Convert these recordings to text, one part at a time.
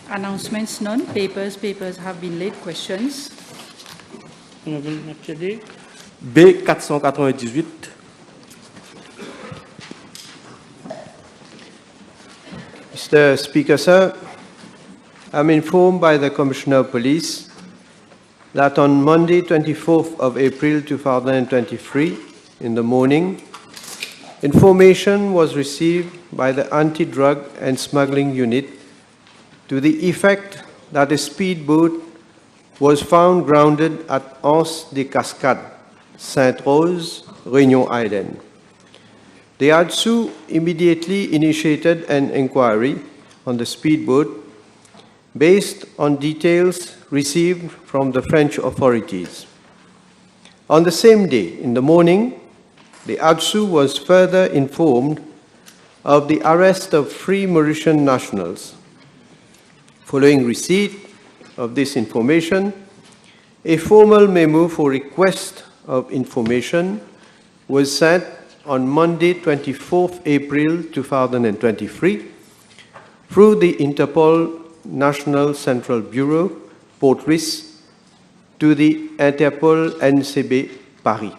Announcements none. Papers have been laid. Questions. B 498. Mr. Speaker, sir, I'm informed by the Commissioner of Police that on Monday, 24th of April 2023, in the morning, information was received by the Anti-Drug and Smuggling Unit to the effect that a speedboat was found grounded at Anse des Cascades, Sainte-Rose, Réunion Island. The ADSU immediately initiated an inquiry on the speedboat based on details received from the French authorities. On the same day, in the morning, the ADSU was further informed of the arrest of 3 Mauritian nationals. Following receipt of this information, a formal memo for request of information was sent on Monday, 24th April 2023, through the Interpol National Central Bureau, Port-Louis, to the Interpol NCB Paris,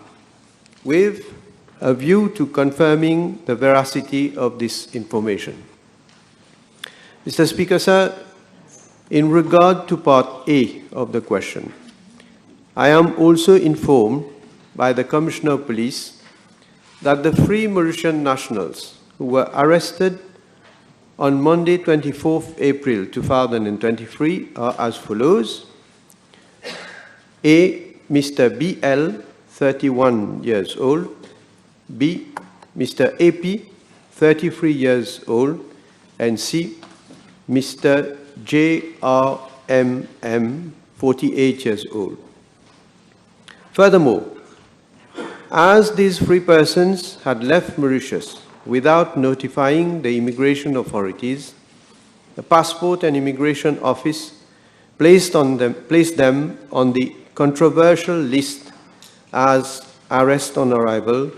with a view to confirming the veracity of this information. Mr. Speaker, sir, in regard to Part A of the question, I am also informed by the Commissioner of Police that the 3 Mauritian nationals who were arrested on Monday, 24th April 2023 are as follows. A. Mr. B.L., 31 years old. B. Mr. A.P., 33 years old. And C. Mr. J.R.M.M., 48 years old. Furthermore, as these 3 persons had left Mauritius without notifying the immigration authorities, the Passport and Immigration Office placed them on the controversial list as arrest on arrival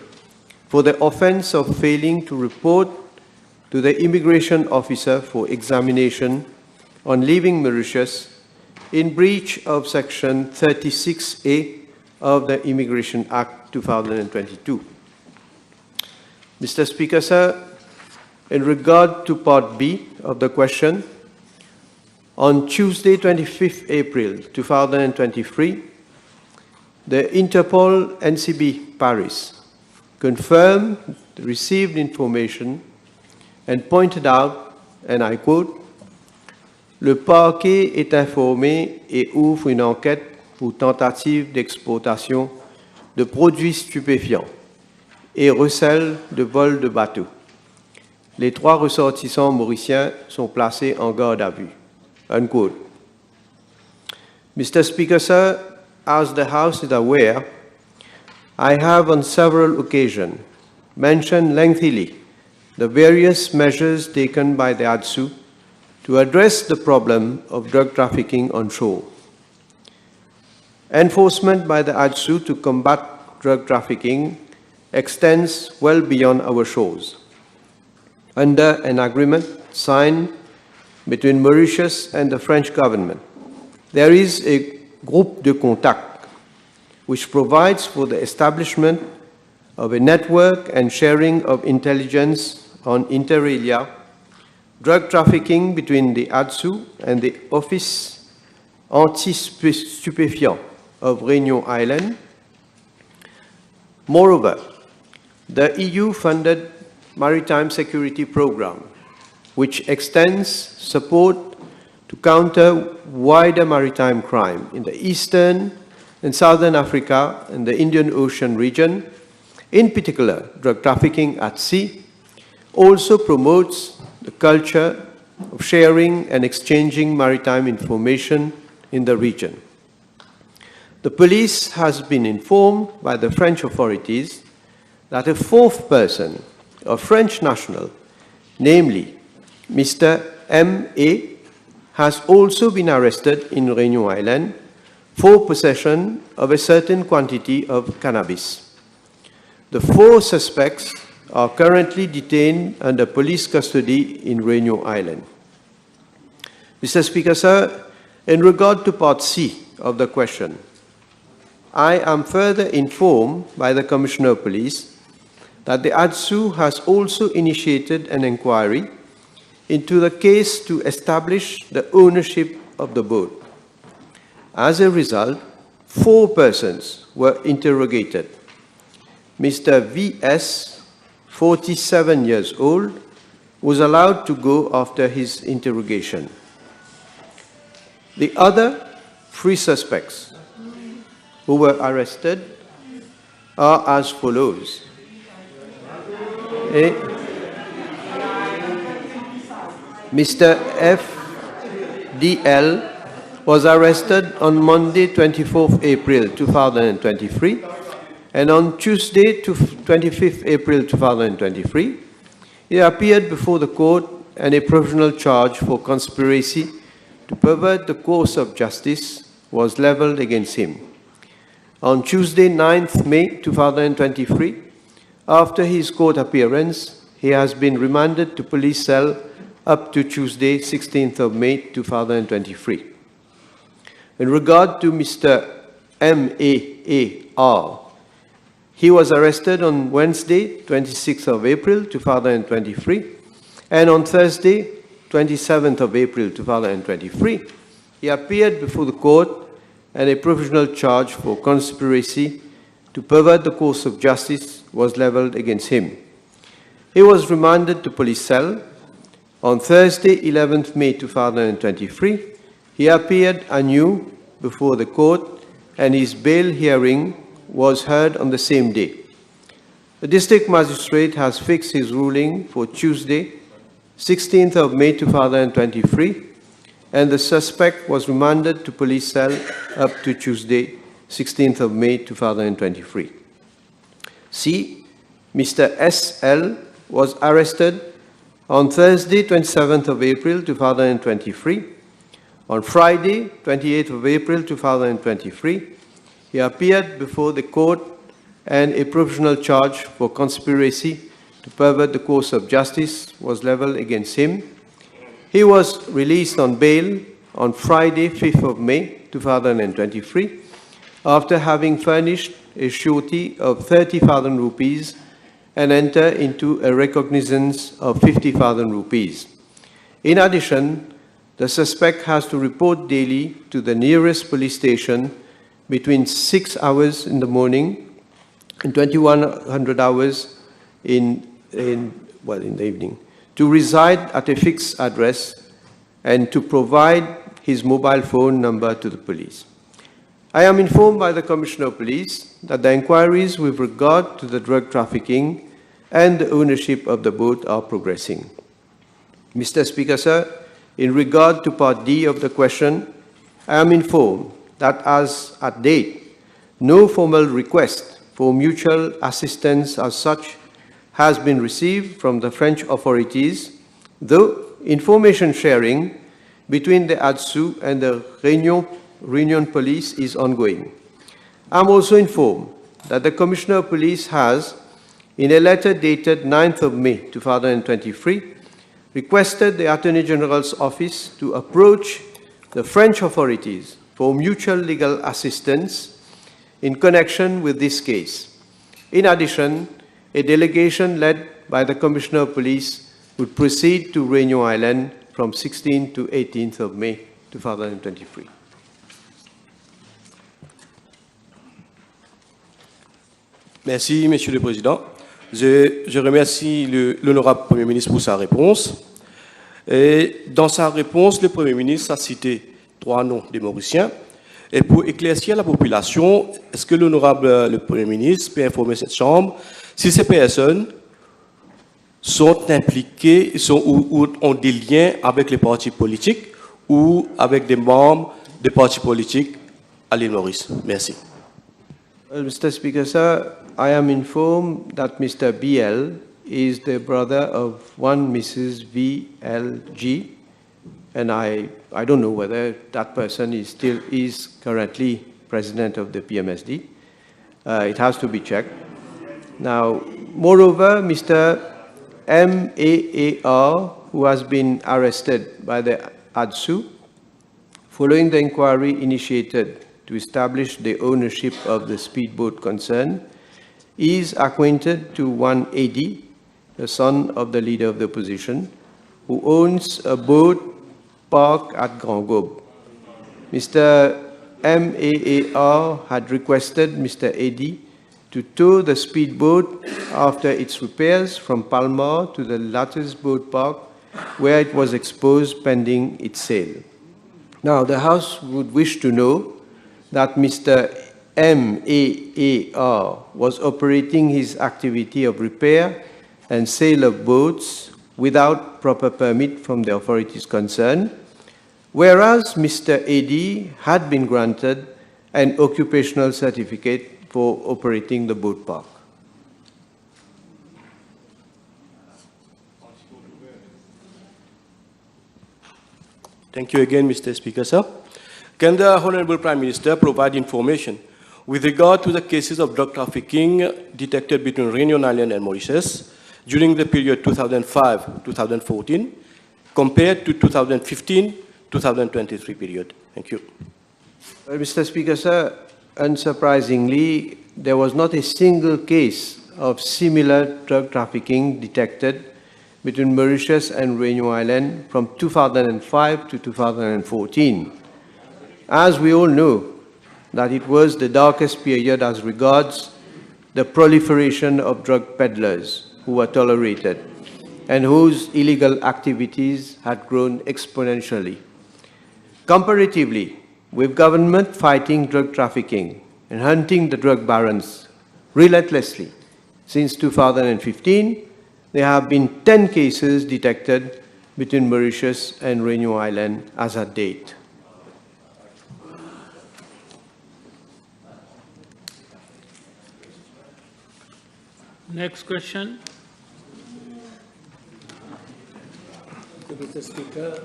for the offense of failing to report to the immigration officer for examination on leaving Mauritius in breach of Section 36A of the Immigration Act 2022. Mr. Speaker, sir, in regard to Part B of the question, on Tuesday, 25th April 2023, the Interpol NCB Paris confirmed the received information and pointed out, and I quote, le parquet est informé et ouvre une enquête pour tentative d'exportation de produits stupéfiants et recel de vol de bateaux. Les 3 ressortissants mauriciens sont placés en garde à vue. Unquote. Mr. Speaker, sir, as the House is aware, I have on several occasions mentioned lengthily the various measures taken by the ADSU to address the problem of drug trafficking on shore. Enforcement by the ADSU to combat drug trafficking extends well beyond our shores. Under an agreement signed between Mauritius and the French government, there is a groupe de contact which provides for the establishment of a network and sharing of intelligence on inter alia drug trafficking between the ADSU and the Office Anti-Stupéfiant of Réunion Island. Moreover, the EU-funded Maritime Security Program, which extends support to counter wider maritime crime in the Eastern and Southern Africa and the Indian Ocean region, in particular drug trafficking at sea, also promotes the culture of sharing and exchanging maritime information in the region. The police has been informed by the French authorities that a 4th person, a French national, namely Mr. M.A., has also been arrested in Réunion Island for possession of a certain quantity of cannabis. The 4 suspects are currently detained under police custody in Réunion Island. Mr. Speaker, sir, in regard to Part C of the question, I am further informed by the Commissioner of Police that the ADSU has also initiated an inquiry into the case to establish the ownership of the boat. As a result, 4 persons were interrogated. Mr. V.S., 47 years old, was allowed to go after his interrogation. The other 3 suspects who were arrested are as follows. Mr. F.D.L. was arrested on Monday, 24th April 2023, and on Tuesday, 25th April 2023, he appeared before the court and a provisional charge for conspiracy to pervert the course of justice was leveled against him. On Tuesday, 9th May 2023, after his court appearance, he has been remanded to police cell up to Tuesday, 16th of May 2023. In regard to Mr. M.A.A.R., he was arrested on Wednesday, 26th of April 2023, and on Thursday, 27th of April 2023, he appeared before the court and a provisional charge for conspiracy to pervert the course of justice was leveled against him. He was remanded to police cell. On Thursday, 11th May 2023, he appeared anew before the court and his bail hearing was heard on the same day. The district magistrate has fixed his ruling for Tuesday, 16th of May 2023, and the suspect was remanded to police cell up to Tuesday, 16th of May 2023. C. Mr. S.L. was arrested on Thursday, 27th of April 2023. On Friday, 28th of April 2023, he appeared before the court and a provisional charge for conspiracy to pervert the course of justice was leveled against him. He was released on bail on Friday, 5th of May 2023, after having furnished a surety of 30,000 rupees and entered into a recognizance of 50,000 rupees. In addition, the suspect has to report daily to the nearest police station between 6 hours in the morning and 2100 hours in the evening, to reside at a fixed address and to provide his mobile phone number to the police. I am informed by the Commissioner of Police that the inquiries with regard to the drug trafficking and the ownership of the boat are progressing. Mr. Speaker, sir, in regard to Part D of the question, I am informed that as at date, no formal request for mutual assistance as such has been received from the French authorities, though information sharing between the ADSU and the Réunion Police is ongoing. I am also informed that the Commissioner of Police has, in a letter dated 9th of May 2023, requested the Attorney General's office to approach the French authorities for mutual legal assistance in connection with this case. In addition, a delegation led by the Commissioner of Police would proceed to Réunion Island from 16th to 18th of May 2023. Merci, Monsieur le Président. Je remercie l'honorable Premier ministre pour sa réponse. Et dans sa réponse, le Premier ministre a cité 3 noms des Mauriciens. Et pour éclaircir la population, est-ce que l'honorable le Premier ministre peut informer cette Chambre si ces personnes sont impliquées ou ont des liens avec les partis politiques ou avec des membres des partis politiques à l'île Maurice? Merci. Well, Mr. Speaker, sir, I am informed that Mr. BL is the brother of one Mrs. VLG, and I don't know whether that person is currently president of the PMSD. It has to be checked. Now, moreover, Mr. MAAR, who has been arrested by the ADSU, following the inquiry initiated to establish the ownership of the speedboat concerned, is acquainted to one AD, the son of the leader of the opposition, who owns a boat park at Grand Gobe. Mr. MAAR had requested Mr. AD to tow the speedboat after its repairs from Parlement to the latter's boat park, where it was exposed pending its sale. Now, the House would wish to know that Mr. MAAR was operating his activity of repair and sale of boats without proper permit from the authorities concerned, whereas Mr. AD had been granted an occupational certificate for operating the boat park. Thank you again, Mr. Speaker, sir. Can the Honorable Prime Minister provide information with regard to the cases of drug trafficking detected between Réunion Island and Mauritius during the period 2005-2014 compared to 2015-2023 period? Thank you. Well, Mr. Speaker, sir, unsurprisingly, there was not a single case of similar drug trafficking detected between Mauritius and Réunion Island from 2005 to 2014. As we all know, that it was the darkest period as regards the proliferation of drug peddlers who were tolerated and whose illegal activities had grown exponentially. Comparatively, with government fighting drug trafficking and hunting the drug barons relentlessly since 2015, there have been 10 cases detected between Mauritius and Réunion Island as at date. Next question. Mr. Speaker,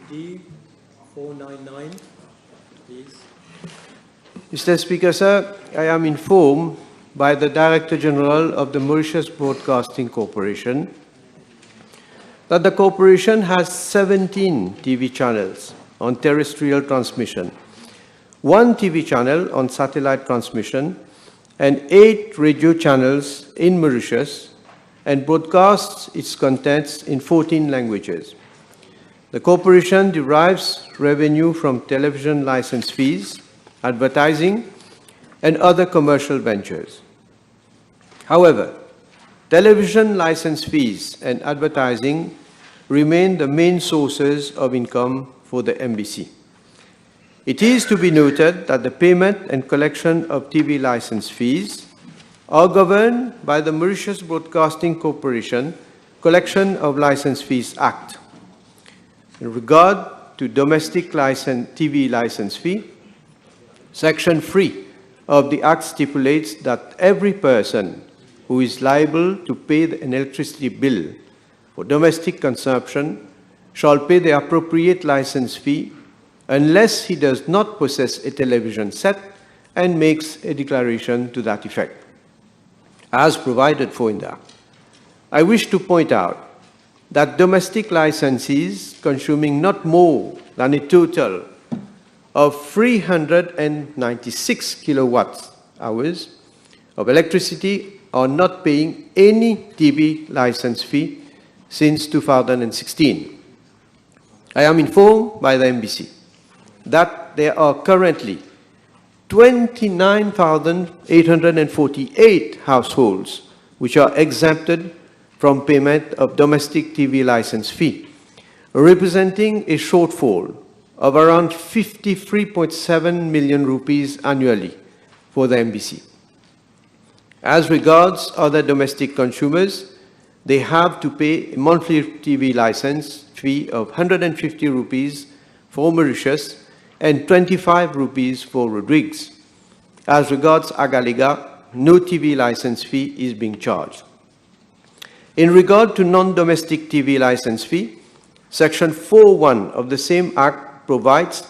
D499, please. Mr. Speaker, sir, I am informed by the Director General of the Mauritius Broadcasting Corporation that the corporation has 17 TV channels on terrestrial transmission, 1 TV channel on satellite transmission, and 8 radio channels in Mauritius, and broadcasts its contents in 14 languages. The corporation derives revenue from television license fees, advertising, and other commercial ventures. However, television license fees and advertising remain the main sources of income for the MBC. It is to be noted that the payment and collection of TV license fees are governed by the Mauritius Broadcasting Corporation Collection of License Fees Act. In regard to domestic TV license fee, Section 3 of the Act stipulates that every person who is liable to pay an electricity bill for domestic consumption shall pay the appropriate license fee unless he does not possess a television set and makes a declaration to that effect, as provided for in the Act. I wish to point out that domestic licensees consuming not more than a total of 396 kilowatt hours of electricity are not paying any TV license fee since 2016. I am informed by the MBC that there are currently 29,848 households which are exempted from payment of domestic TV license fee, representing a shortfall of around 53.7 million rupees annually for the MBC. As regards other domestic consumers, they have to pay a monthly TV license fee of 150 rupees for Mauritius and 25 rupees for Rodrigues. As regards Agaliga, no TV license fee is being charged. In regard to non-domestic TV license fee, Section 4.1 of the same Act provides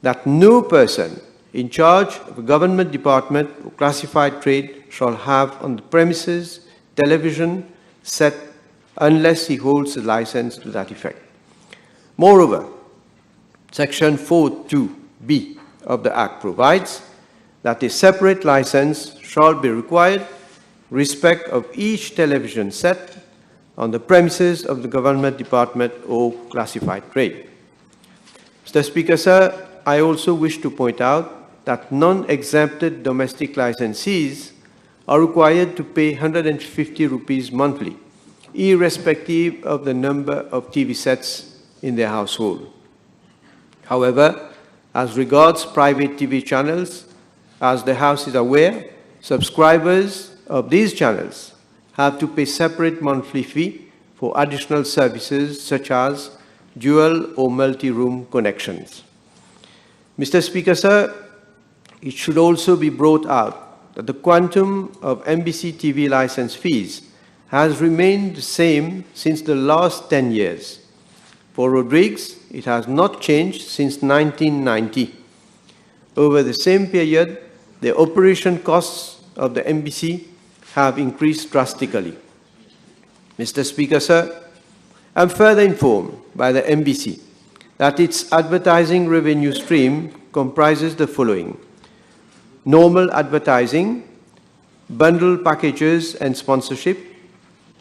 that no person in charge of a government department or classified trade shall have on the premises television set unless he holds a license to that effect. Moreover, Section 4(2)(b) of the Act provides that a separate license shall be required in respect of each television set on the premises of the government department or classified trade. Mr. Speaker, sir, I also wish to point out that non-exempted domestic licensees are required to pay 150 rupees monthly, irrespective of the number of TV sets in their household. However, as regards private TV channels, as the House is aware, subscribers of these channels have to pay separate monthly fee for additional services such as dual or multi-room connections. Mr. Speaker, sir, it should also be brought out that the quantum of MBC TV license fees has remained the same since the last 10 years. For Rodrigues, it has not changed since 1990. Over the same period, the operation costs of the MBC have increased drastically. Mr. Speaker, sir, I'm further informed by the MBC that its advertising revenue stream comprises the following: normal advertising, bundle packages and sponsorship,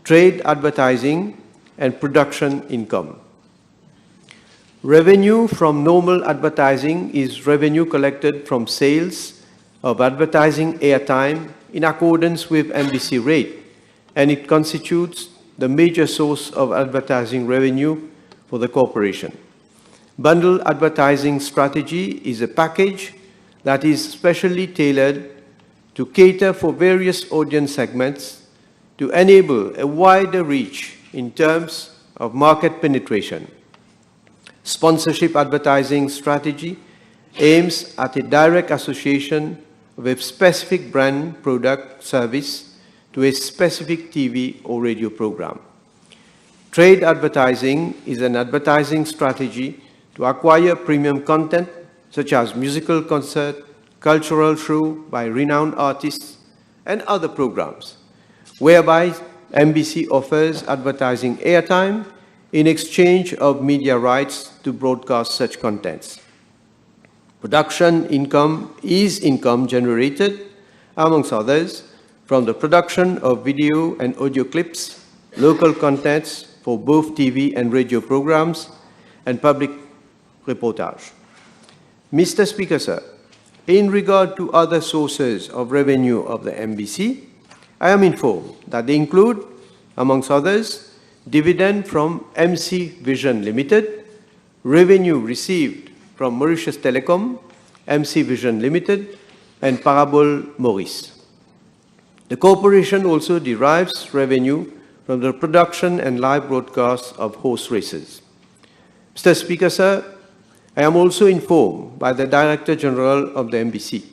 trade advertising, and production income. Revenue from normal advertising is revenue collected from sales of advertising airtime in accordance with MBC rate, and it constitutes the major source of advertising revenue for the corporation. Bundle advertising strategy is a package that is specially tailored to cater for various audience segments to enable a wider reach in terms of market penetration. Sponsorship advertising strategy aims at a direct association with specific brand, product, service to a specific TV or radio program. Trade advertising is an advertising strategy to acquire premium content such as musical concert, cultural show by renowned artists, and other programs, whereby MBC offers advertising airtime in exchange of media rights to broadcast such contents. Production income is income generated, amongst others, from the production of video and audio clips, local contents for both TV and radio programs, and public reportage. Mr. Speaker, sir, in regard to other sources of revenue of the MBC, I am informed that they include, amongst others, dividend from MC Vision Limited, revenue received from Mauritius Telecom, MC Vision Limited, and Parable Maurice. The corporation also derives revenue from the production and live broadcast of horse races. Mr. Speaker, sir, I am also informed by the Director General of the MBC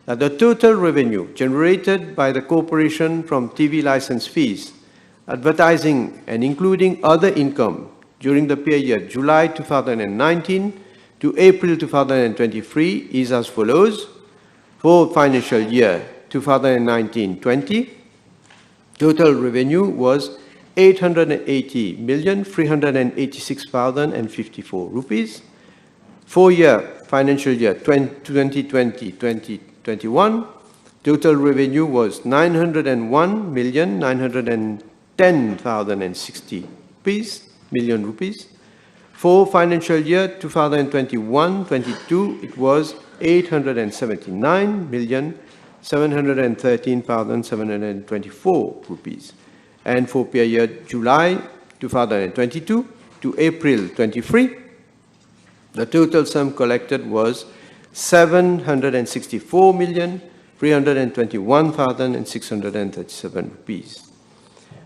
that the total revenue generated by the corporation from TV license fees, advertising, and including other income during the period July 2019 to April 2023 is as follows. For financial year 2019-20, total revenue was 880,386,054 rupees. For financial year 2020-2021, total revenue was 901,910,060 million rupees. For financial year 2021-22, it was 879,713,724 rupees. And for period July 2022 to April 23, the total sum collected was 764,321,637 rupees.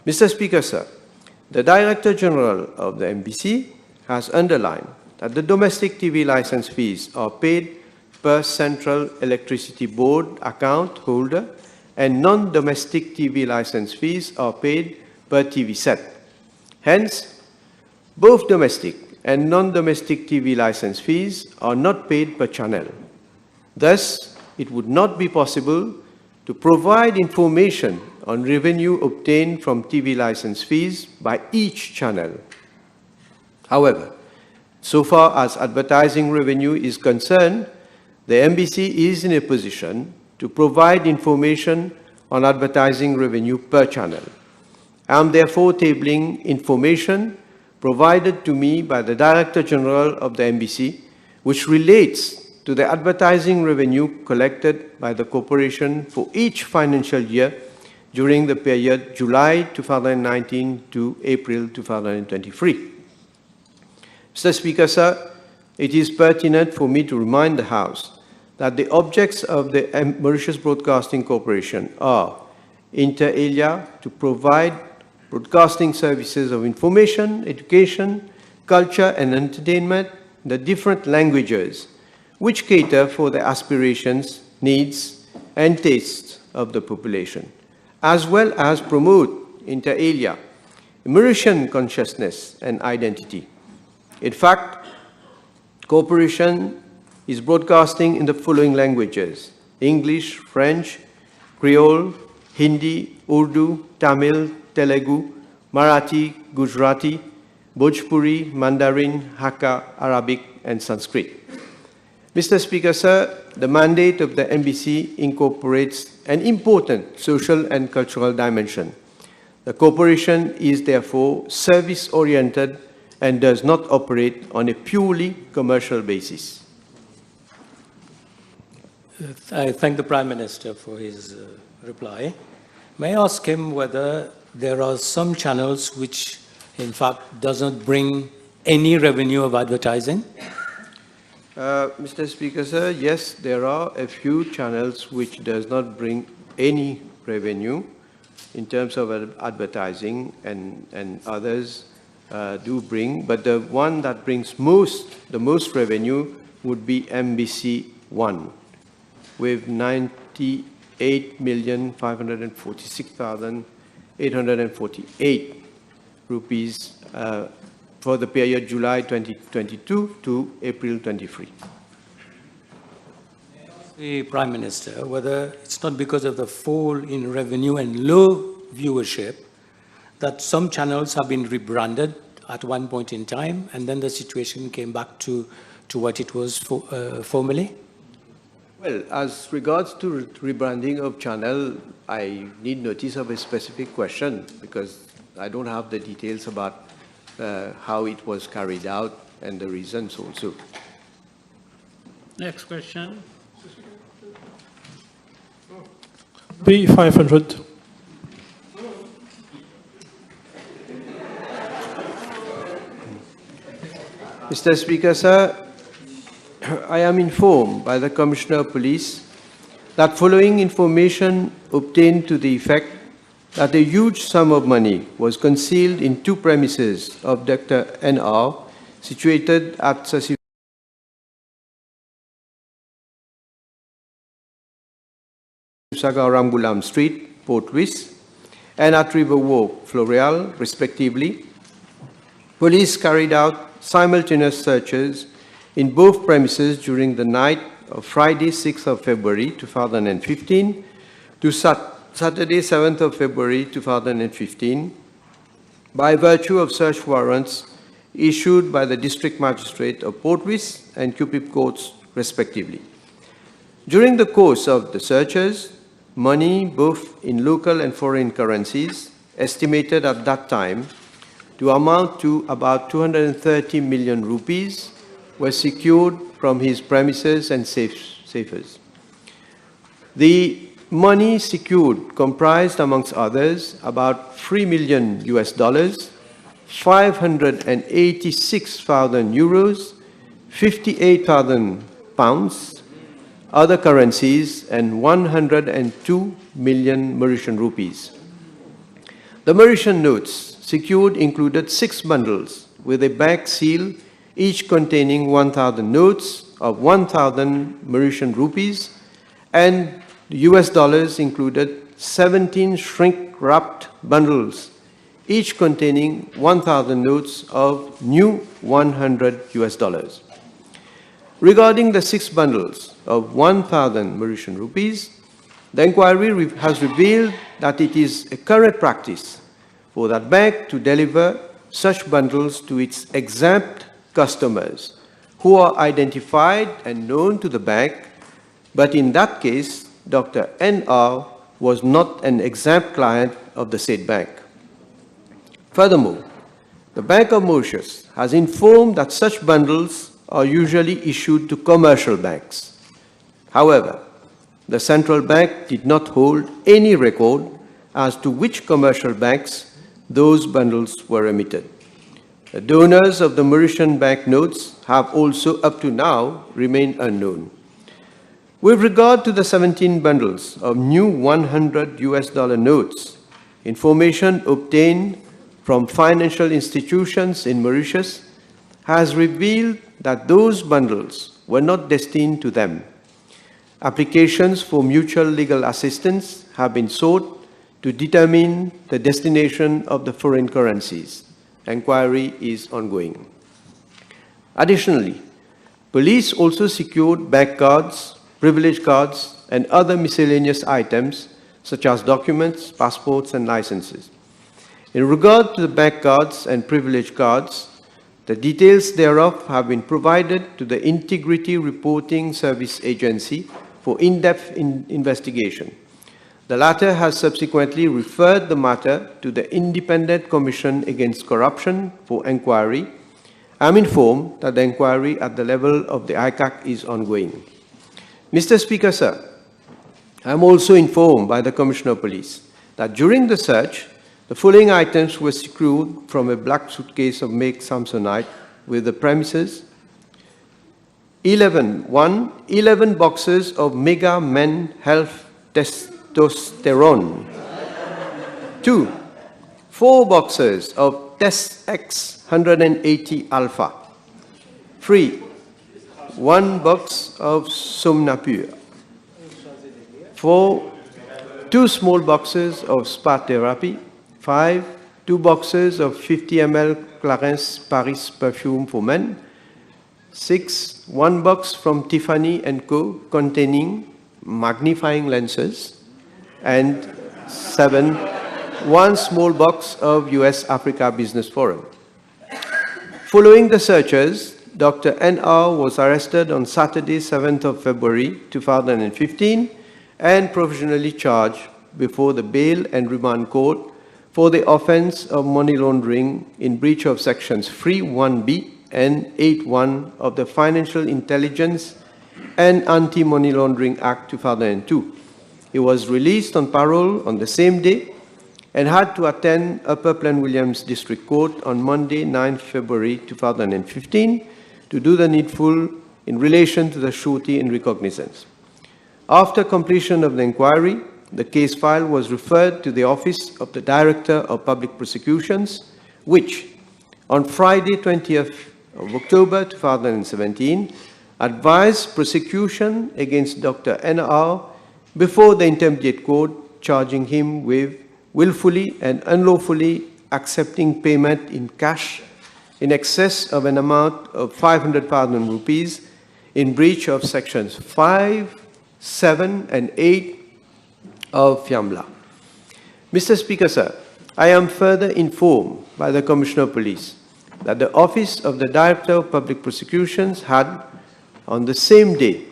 Mr. Speaker, sir, the Director General of the MBC has underlined that the domestic TV license fees are paid per Central Electricity Board account holder, and non-domestic TV license fees are paid per TV set. Hence, both domestic and non-domestic TV license fees are not paid per channel. Thus, it would not be possible to provide information on revenue obtained from TV license fees by each channel. However, So far as advertising revenue is concerned, the MBC is in a position to provide information on advertising revenue per channel. I am therefore tabling information provided to me by the Director General of the MBC, which relates to the advertising revenue collected by the corporation for each financial year during the period July 2019 to April 2023. Mr. Speaker, sir, it is pertinent for me to remind the House that the objects of the Mauritius Broadcasting Corporation are, inter alia, to provide broadcasting services of information, education, culture and entertainment in the different languages which cater for the aspirations, needs and tastes of the population, as well as promote, inter alia, Mauritian consciousness and identity. In fact, corporation is broadcasting in the following languages: English, French, Creole, Hindi, Urdu, Tamil, Telugu, Marathi, Gujarati, Bhojpuri, Mandarin, Hakka, Arabic, and Sanskrit. Mr. Speaker, sir, the mandate of the MBC incorporates an important social and cultural dimension. The corporation is therefore service-oriented and does not operate on a purely commercial basis. I thank the Prime Minister for his reply. May I ask him whether there are some channels which, in fact, does not bring any revenue of advertising? Mr. Speaker, sir, yes, there are a few channels which does not bring any revenue in terms of advertising, and others do bring, but the one that brings the most revenue would be MBC 1, with 98,546,848 rupees for the period July 2022 to April 23. The Prime Minister, whether it's not because of the fall in revenue and low viewership that some channels have been rebranded at one point in time, and then the situation came back to what it was formerly? Well, as regards to rebranding of channel, I need notice of a specific question because I don't have the details about how it was carried out and the reasons also. Next question. B500. Mr. Speaker, sir, I am informed by the Commissioner of Police that following information obtained to the effect that a huge sum of money was concealed in two premises of Dr. N.R. situated at Ramgulam Street, Port Louis, and at River Walk, Floreal, respectively. Police carried out simultaneous searches in both premises during the night of Friday, 6th of February 2015 to Saturday, 7th of February 2015 by virtue of search warrants issued by the District Magistrate of Port Louis and Cupid Courts, respectively. During the course of the searches, money both in local and foreign currencies, estimated at that time to amount to about 230 million rupees, were secured from his premises and safes. The money secured comprised, amongst others, about $3 million, 586,000 euros, 58,000 pounds, other currencies, and 102 million Mauritian rupees. The Mauritian notes secured included 6 bundles with a back seal, each containing 1,000 notes of 1,000 Mauritian rupees, and the US dollars included 17 shrink-wrapped bundles, each containing 1,000 notes of new 100 US dollars. Regarding the 6 bundles of 1,000 Mauritian rupees, the inquiry has revealed that it is a current practice for that bank to deliver such bundles to its exempt customers who are identified and known to the bank, but in that case, Dr. N.R. was not an exempt client of the said bank. Furthermore, the Bank of Mauritius has informed that such bundles are usually issued to commercial banks. However, the central bank did not hold any record as to which commercial banks those bundles were emitted. The donors of the Mauritian banknotes have also up to now remained unknown. With regard to the 17 bundles of new $100 notes, information obtained from financial institutions in Mauritius has revealed that those bundles were not destined to them. Applications for mutual legal assistance have been sought to determine the destination of the foreign currencies. Inquiry is ongoing. Additionally, police also secured bank cards, privilege cards, and other miscellaneous items such as documents, passports, and licenses. In regard to the bank cards and privilege cards, the details thereof have been provided to the Integrity Reporting Service Agency for in-depth investigation. The latter has subsequently referred the matter to the Independent Commission Against Corruption for inquiry. I am informed that the inquiry at the level of the ICAC is ongoing. Mr. Speaker, sir, I am also informed by the Commissioner of Police that during the search, the following items were secured from a black suitcase of make Samsonite with the premises: 11 boxes of Mega Men Health Testosterone. 2, 4 boxes of Test X 180 Alpha. 3, 1 box of Somnapure. 4, 2 small boxes of Spa Therapy. 5, 2 boxes of 50 ml Clarins Paris perfume for men. 6, 1 box from Tiffany & Co. containing magnifying lenses. And 7, 1 small box of US Africa Business Forum. Following the searches, Dr. N.R. was arrested on Saturday, 7th of February 2015 and provisionally charged before the Bail and Remand Court for the offense of money laundering in breach of sections 3(1)(b) and 8(1) of the Financial Intelligence and Anti-Money Laundering Act 2002. He was released on parole on the same day and had to attend Upper Plain-Williams District Court on Monday, 9th February 2015 to do the needful in relation to the surety in recognizance. After completion of the inquiry, the case file was referred to the Office of the Director of Public Prosecutions, which, on Friday, 20th of October 2017, advised prosecution against Dr. N.R. before the Intermediate Court, charging him with willfully and unlawfully accepting payment in cash in excess of an amount of 500,000 rupees in breach of sections 5, 7, and 8 of FIAMLA. Mr. Speaker, sir, I am further informed by the Commissioner of Police that the Office of the Director of Public Prosecutions had, on the same day,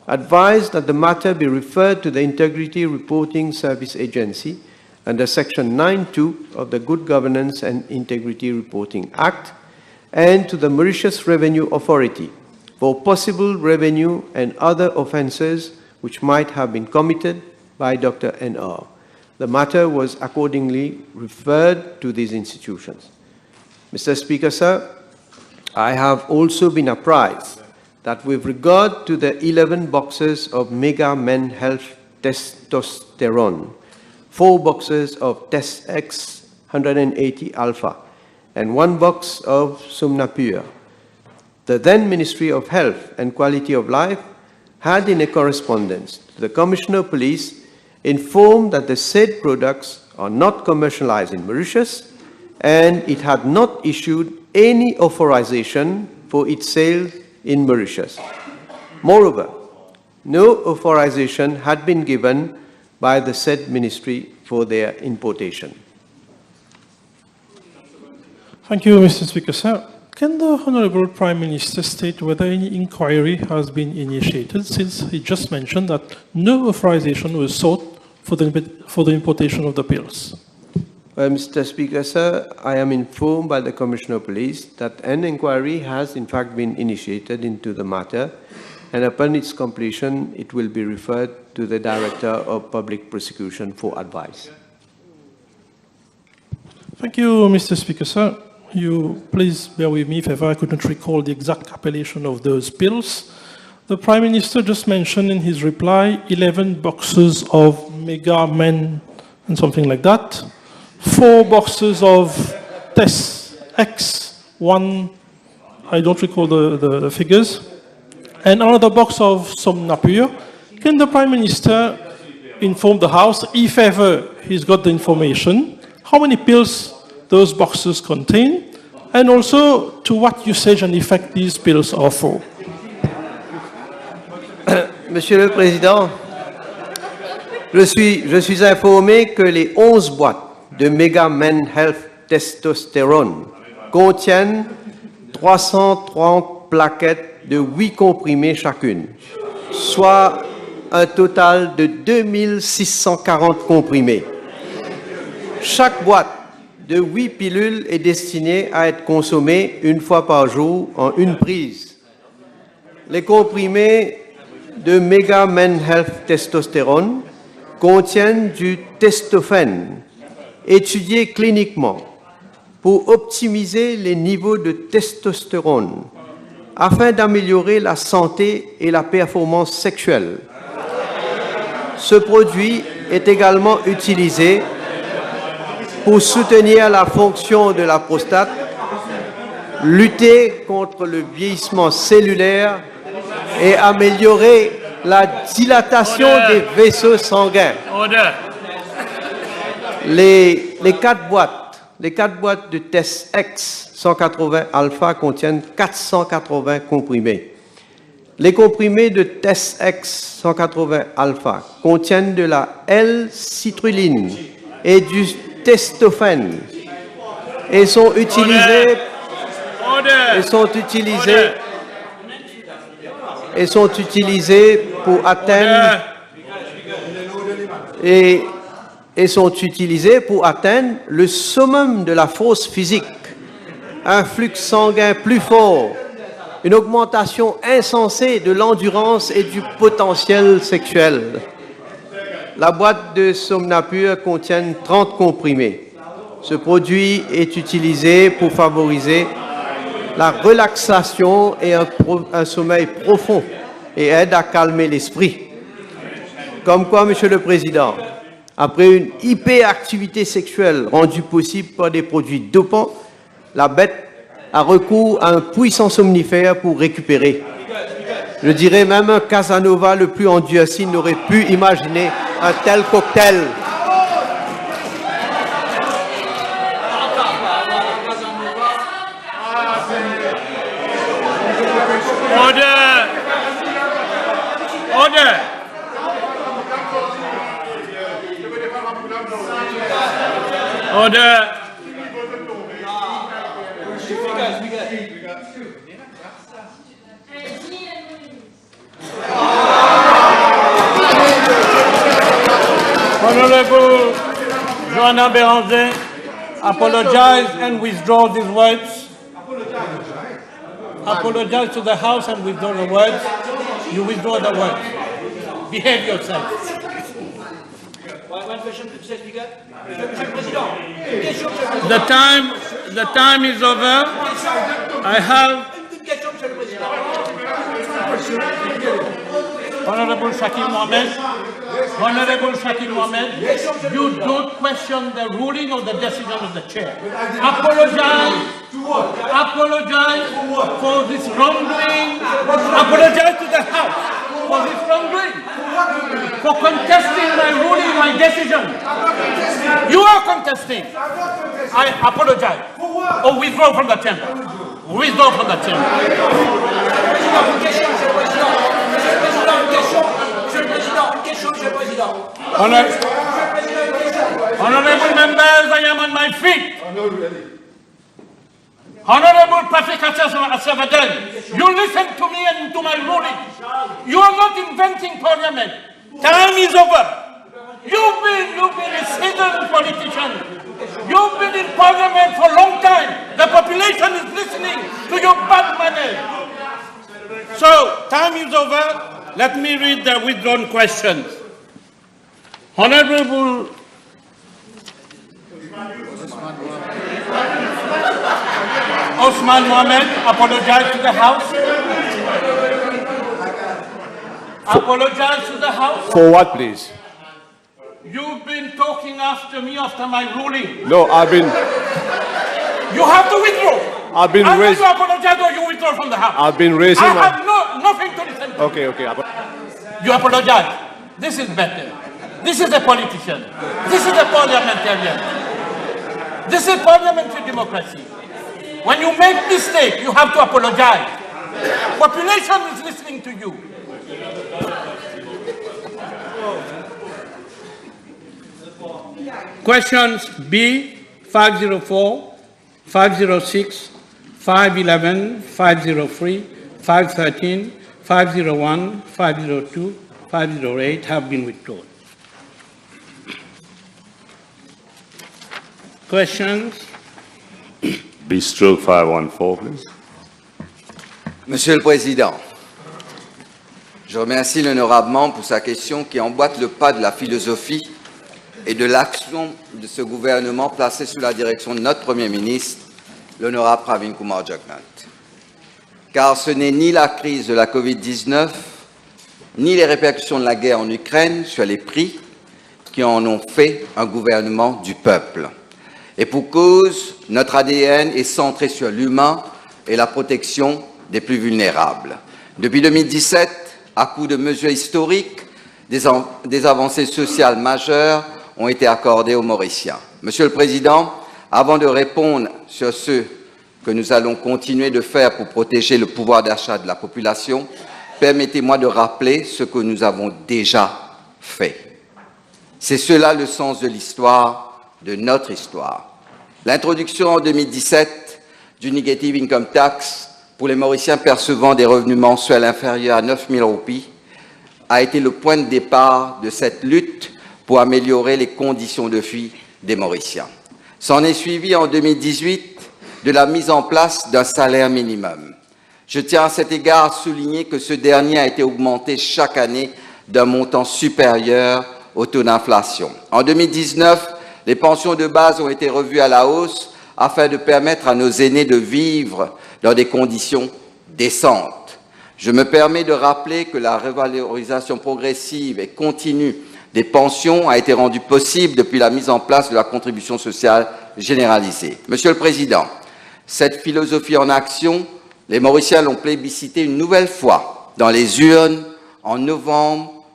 advised that the matter be referred to the Integrity Reporting Service Agency under Section 9(2) of the Good Governance and Integrity Reporting Act and to the Mauritius Revenue Authority for possible revenue and other offences which might have been committed by Dr. N.R. The matter was accordingly referred to these institutions. Mr. Speaker, sir, I have also been apprised that with regard to the 11 boxes of Mega Men Health Testosterone, 4 boxes of Test X 180 Alpha, and 1 box of Somnapure, the then Ministry of Health and Quality of Life had, in a correspondence to the Commissioner of Police, informed that the said products are not commercialized in Mauritius and it had not issued any authorization for its sale in Mauritius. Moreover, no authorization had been given by the said ministry for their importation. Thank you, Mr. Speaker, sir. Can the Honorable Prime Minister state whether any inquiry has been initiated, since he just mentioned that no authorization was sought for the importation of the pills? Well, Mr. Speaker, sir, I am informed by the Commissioner of Police that an inquiry has in fact been initiated into the matter, and upon its completion, it will be referred to the Director of Public Prosecution for advice. Thank you, Mr. Speaker, sir. You please bear with me if ever I couldn't recall the exact appellation of those pills. The Prime Minister just mentioned in his reply 11 boxes of Mega Men and something like that, 4 boxes of Test X, 1, I don't recall the figures, and another box of Somnapur. Can the Prime Minister inform the House, if ever he's got the information, how many pills those boxes contain, and also to what usage and effect these pills are for? Monsieur le Président, je suis informé que les 11 boîtes de Mega Men Health Testostérone contiennent 330 plaquettes de 8 comprimés chacune, soit un total de 2640 comprimés. Chaque boîte de 8 pilules est destinée à être consommée une fois par jour en une prise. Les comprimés de Mega Men Health Testostérone contiennent du testophène, étudié cliniquement pour optimiser les niveaux de testostérone afin d'améliorer la santé et la performance sexuelle. Ce produit est également utilisé pour soutenir la fonction de la prostate, lutter contre le vieillissement cellulaire et améliorer la dilatation des vaisseaux sanguins. Les 4 boîtes de Test X 180 alpha contiennent 480 comprimés. Les comprimés de Test X 180 alpha contiennent de la L-citrulline et du testophène et sont utilisés pour atteindre le summum de la force physique, un flux sanguin plus fort, une augmentation insensée de l'endurance et du potentiel sexuel. La boîte de Somnapur contient 30 comprimés. Ce produit est utilisé pour favoriser la relaxation et un sommeil profond et aide à calmer l'esprit. Comme quoi, Monsieur le Président, après une hyperactivité sexuelle rendue possible par des produits dopants, la bête a recours à un puissant somnifère pour récupérer. Je dirais même un Casanova le plus endurci n'aurait pu imaginer un tel cocktail. Order. Honorable Joanna Béranger, apologize and withdraw these words. Apologize to the House and withdraw the words. You withdraw the words. Behave yourself. The time is over. I have Honorable Shakil Mohammed, you don't question the ruling or the decision of the chair. Apologize for this wrongdoing. Apologize to the House for this wrongdoing, for contesting my ruling, my decision. You are contesting. I apologize. Or withdraw from the chamber. Withdraw from the chamber. Honorable members, I am on my feet. Honorable Patrick Asavadan, you listen to me and to my ruling. You are not inventing parliament. Time is over. You've been a seasoned politician. You've been in parliament for a long time. The population is listening to your bad manners. So, time is over. Let me read the withdrawn questions. Honorable Osman Mohamed, apologize to the House. Apologize to the House. For what, please? You've been talking after me after my ruling. No, I've been... You have to withdraw. I've been Either raised... you apologize or you withdraw from the House. I've been raising I my... have nothing to listen to. Okay. You apologize. This is better. This is a politician. This is a parliamentarian. This is parliamentary democracy. When you make mistake, you have to apologize. Population is listening to you. Questions B, 504, 506, 511, 503, 513, 501, 502, 508 have been withdrawn. Questions? B-stroke 514, please. Monsieur le Président, je remercie l'honorable pour sa question qui emboîte le pas de la philosophie et de l'action de ce gouvernement placé sous la direction de notre Premier ministre, l'honorable Pravin Kumar Jagnnath. Car ce n'est ni la crise de la Covid-19, ni les répercussions de la guerre en Ukraine sur les prix qui en ont fait un gouvernement du peuple. Et pour cause, notre ADN est centré sur l'humain et la protection des plus vulnérables. Depuis 2017, à coup de mesures historiques, des avancées sociales majeures ont été accordées aux Mauriciens. Monsieur le Président, avant de répondre sur ce que nous allons continuer de faire pour protéger le pouvoir d'achat de la population, permettez-moi de rappeler ce que nous avons déjà fait. C'est cela le sens de l'histoire, de notre histoire. L'introduction en 2017 du Negative Income Tax pour les Mauriciens percevant des revenus mensuels inférieurs à 9 000 roupies a été le point de départ de cette lutte pour améliorer les conditions de vie des Mauriciens. S'en est suivi en 2018 de la mise en place d'un salaire minimum. Je tiens à cet égard à souligner que ce dernier a été augmenté chaque année d'un montant supérieur au taux d'inflation. En 2019, les pensions de base ont été revues à la hausse afin de permettre à nos aînés de vivre dans des conditions décentes. Je me permets de rappeler que la revalorisation progressive et continue des pensions a été rendue possible depuis la mise en place de la contribution sociale généralisée. Monsieur le Président, cette philosophie en action, les Mauriciens l'ont plébiscité une nouvelle fois dans les urnes en novembre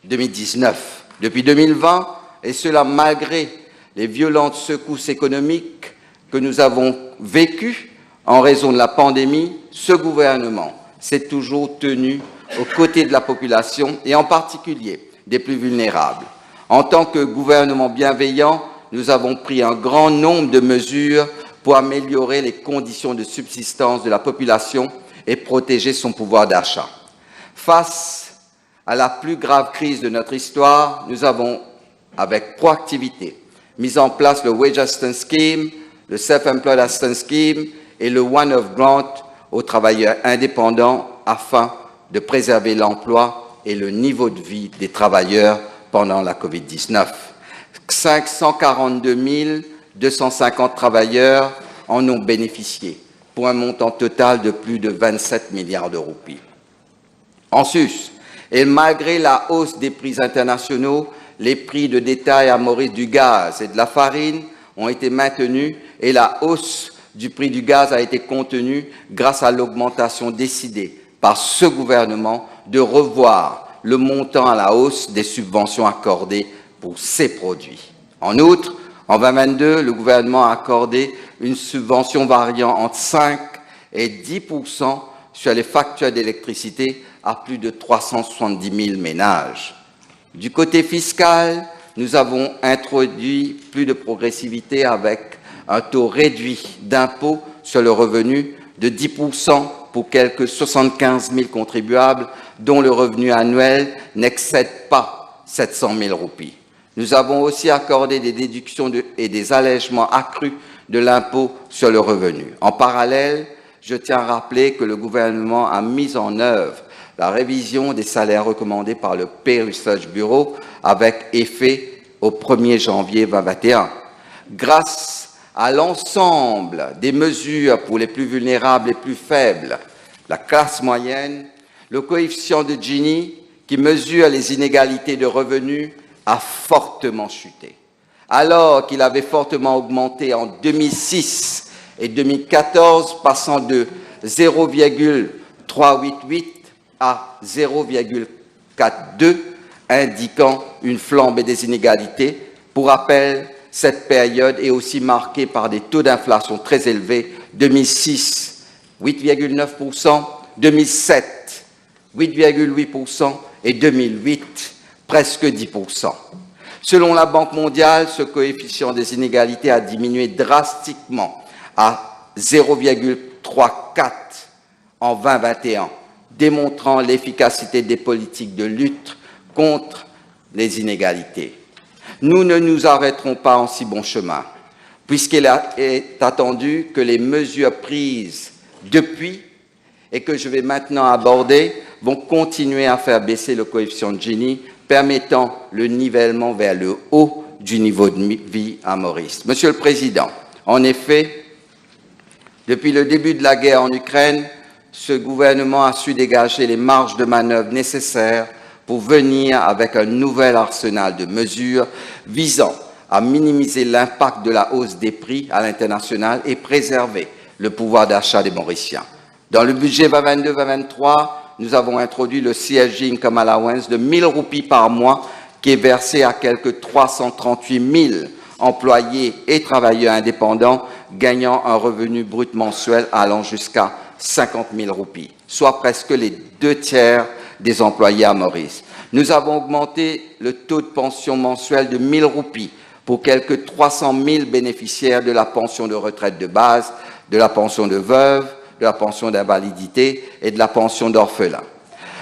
2019. Depuis 2020, et cela malgré les violentes secousses économiques que nous avons vécues en raison de la pandémie, ce gouvernement s'est toujours tenu aux côtés de la population et en particulier des plus vulnérables. En tant que gouvernement bienveillant, nous avons pris un grand nombre de mesures pour améliorer les conditions de subsistance de la population et protéger son pouvoir d'achat. Face à la plus grave crise de notre histoire, nous avons, avec proactivité, mis en place le Wage Assistance Scheme, le Self-Employed Assistance Scheme et le One-Off Grant aux travailleurs indépendants afin de préserver l'emploi et le niveau de vie des travailleurs pendant la Covid-19. 542 250 travailleurs en ont bénéficié pour un montant total de plus de 27 milliards de roupies. En sus, et malgré la hausse des prix internationaux, les prix de détail à Maurice du gaz et de la farine ont été maintenus et la hausse du prix du gaz a été contenue grâce à l'augmentation décidée par ce gouvernement de revoir le montant à la hausse des subventions accordées pour ces produits. En outre, en 2022, le gouvernement a accordé une subvention variant entre 5 et 10% sur les factures d'électricité à plus de 370 000 ménages. Du côté fiscal, nous avons introduit plus de progressivité avec un taux réduit d'impôt sur le revenu de 10% pour quelques 75 000 contribuables dont le revenu annuel n'excède pas 700 000 roupies. Nous avons aussi accordé des déductions et des allègements accrus de l'impôt sur le revenu. En parallèle, je tiens à rappeler que le gouvernement a mis en œuvre la révision des salaires recommandés par le Pay Research Bureau avec effet au 1er janvier 2021. Grâce à l'ensemble des mesures pour les plus vulnérables et plus faibles, la classe moyenne, le coefficient de Gini, qui mesure les inégalités de revenus, a fortement chuté. Alors qu'il avait fortement augmenté en 2006 et 2014, passant de 0,388 à 0,42, indiquant une flambée des inégalités. Pour rappel, cette période est aussi marquée par des taux d'inflation très élevés. 2006, 8,9%, 2007, 8,8% et 2008, presque 10%. Selon la Banque mondiale, ce coefficient des inégalités a diminué drastiquement à 0,34 en 2021, démontrant l'efficacité des politiques de lutte contre les inégalités. Nous ne nous arrêterons pas en si bon chemin, puisqu'il est attendu que les mesures prises depuis et que je vais maintenant aborder vont continuer à faire baisser le coefficient de Gini, permettant le nivellement vers le haut du niveau de vie à Maurice. Monsieur le Président, en effet, depuis le début de la guerre en Ukraine, ce gouvernement a su dégager les marges de manœuvre nécessaires pour venir avec un nouvel arsenal de mesures visant à minimiser l'impact de la hausse des prix à l'international et préserver le pouvoir d'achat des Mauriciens. Dans le budget 2022-2023, nous avons introduit le CSG Income Allowance de 1 000 roupies par mois qui est versé à quelques 338 000 employés et travailleurs indépendants gagnant un revenu brut mensuel allant jusqu'à 50 000 roupies, soit presque les 2/3 des employés à Maurice. Nous avons augmenté le taux de pension mensuel de 1 000 roupies pour quelques 300 000 bénéficiaires de la pension de retraite de base, de la pension de veuve, de la pension d'invalidité et de la pension d'orphelin.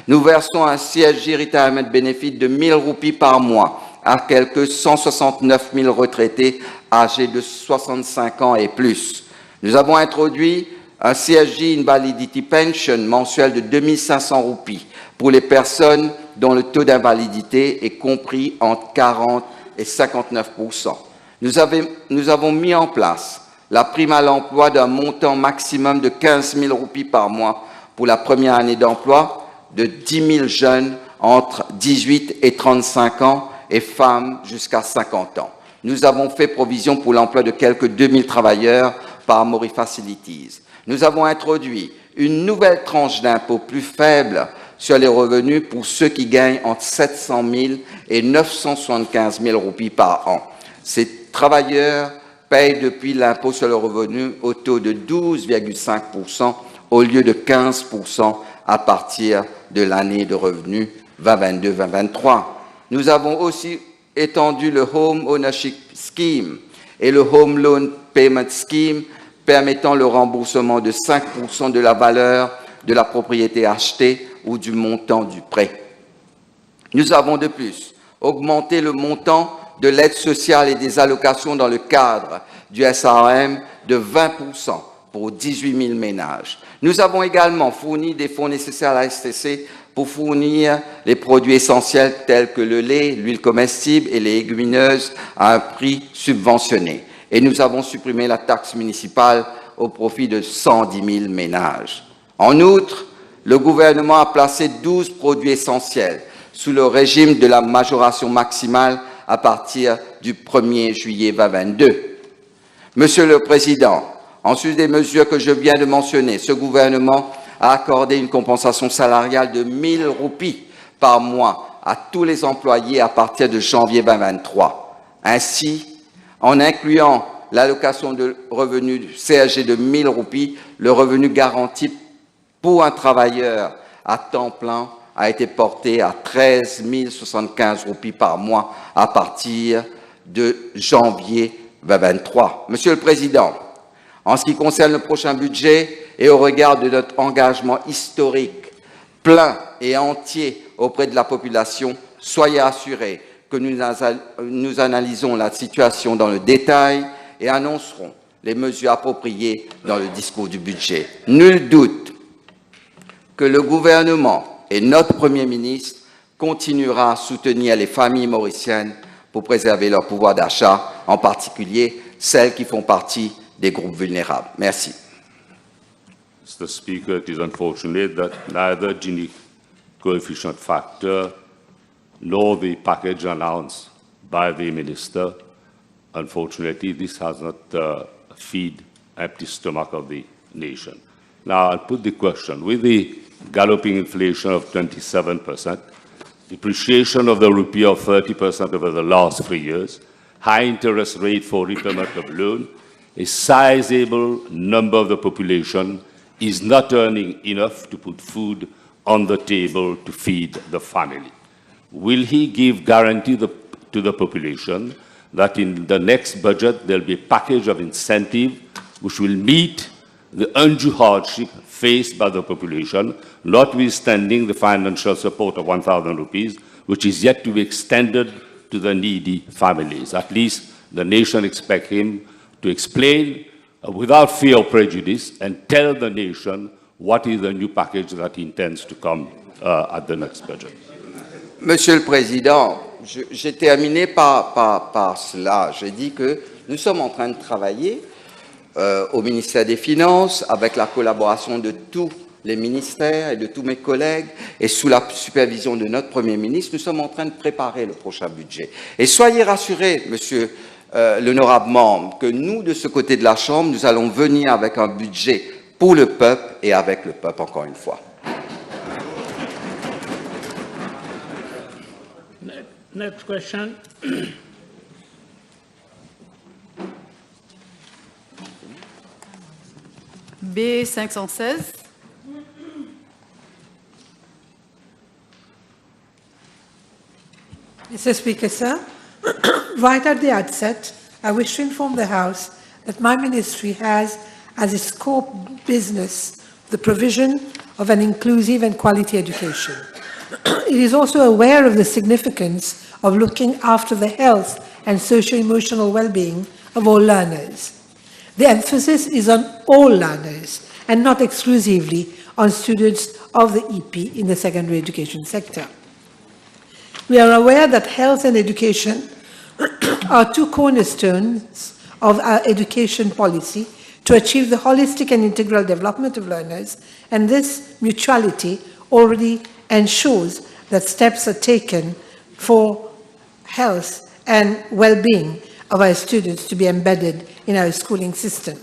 Nous versons un CSG Retirement Benefit de 1 000 roupies par mois à quelques 169 000 retraités âgés de 65 ans et plus. Nous avons introduit un CSG Invalidity Pension mensuel de 2 500 roupies pour les personnes dont le taux d'invalidité est compris entre 40 et 59%. Nous avons mis en place la prime à l'emploi d'un montant maximum de 15 000 roupies par mois pour la première année d'emploi de 10 000 jeunes entre 18 et 35 ans et femmes jusqu'à 50 ans. Nous avons fait provision pour l'emploi de quelques 2 000 travailleurs par Mori Facilities. Nous avons introduit une nouvelle tranche d'impôt plus faible sur les revenus pour ceux qui gagnent entre 700 000 et 975 000 roupies par an. Ces travailleurs payent depuis l'impôt sur le revenu au taux de 12,5% au lieu de 15% à partir de l'année de revenus 2022-2023. Nous avons aussi étendu le Home Ownership Scheme et le Home Loan Payment Scheme, permettant le remboursement de 5% de la valeur de la propriété achetée ou du montant du prêt. Nous avons de plus augmenté le montant de l'aide sociale et des allocations dans le cadre du SRM de 20% pour 18 000 ménages. Nous avons également fourni des fonds nécessaires à la STC pour fournir les produits essentiels tels que le lait, l'huile comestible et les légumineuses à un prix subventionné. Et nous avons supprimé la taxe municipale au profit de 110 000 ménages. En outre, le gouvernement a placé 12 produits essentiels sous le régime de la majoration maximale à partir du 1er juillet 2022. Monsieur le Président, en sus des mesures que je viens de mentionner, ce gouvernement a accordé une compensation salariale de 1 000 roupies par mois à tous les employés à partir de janvier 2023. Ainsi, en incluant l'allocation de revenu du CSG de 1 000 roupies, le revenu garanti pour un travailleur à temps plein a été porté à 13 075 roupies par mois à partir de janvier 2023. Monsieur le Président, En ce qui concerne le prochain budget et au regard de notre engagement historique, plein et entier auprès de la population, soyez assurés que nous analysons la situation dans le détail et annoncerons les mesures appropriées dans le discours du budget. Nul doute que le gouvernement et notre Premier ministre continuera à soutenir les familles mauriciennes pour préserver leur pouvoir d'achat, en particulier celles qui font partie des groupes vulnérables. Merci. Mr. Speaker, it is unfortunate that neither Gini coefficient factor nor the package announced by the minister, unfortunately, this has not feed empty stomach of the nation. Now, I'll put the question. With the galloping inflation of 27%, depreciation of the rupee of 30% over the last 3 years, high interest rate for repayment of loan, a sizable number of the population is not earning enough to put food on the table to feed the family. Will he give guarantee to the population that in the next budget there'll be a package of incentive which will meet the undue hardship faced by the population, notwithstanding the financial support of 1,000 rupees, which is yet to be extended to the needy families? At least the nation expects him to explain without fear or prejudice and tell the nation what is the new package that he intends to come at the next budget. Monsieur le Président, j'ai terminé par cela. J'ai dit que nous sommes en train de travailler au ministère des Finances avec la collaboration de tous les ministères et de tous mes collègues et sous la supervision de notre Premier ministre. Nous sommes en train de préparer le prochain budget. Et soyez rassurés, Monsieur l'honorable membre, que nous, de ce côté de la Chambre, nous allons venir avec un budget pour le peuple et avec le peuple, encore une fois. Next question. B516. Mr. Speaker, sir, right at the outset, I wish to inform the House that my ministry has as its core business the provision of an inclusive and quality education. It is also aware of the significance of looking after the health and socio-emotional well-being of all learners. The emphasis is on all learners and not exclusively on students of the EP in the secondary education sector. We are aware that health and education are two cornerstones of our education policy to achieve the holistic and integral development of learners, and this mutuality already ensures that steps are taken for health and well-being of our students to be embedded in our schooling system.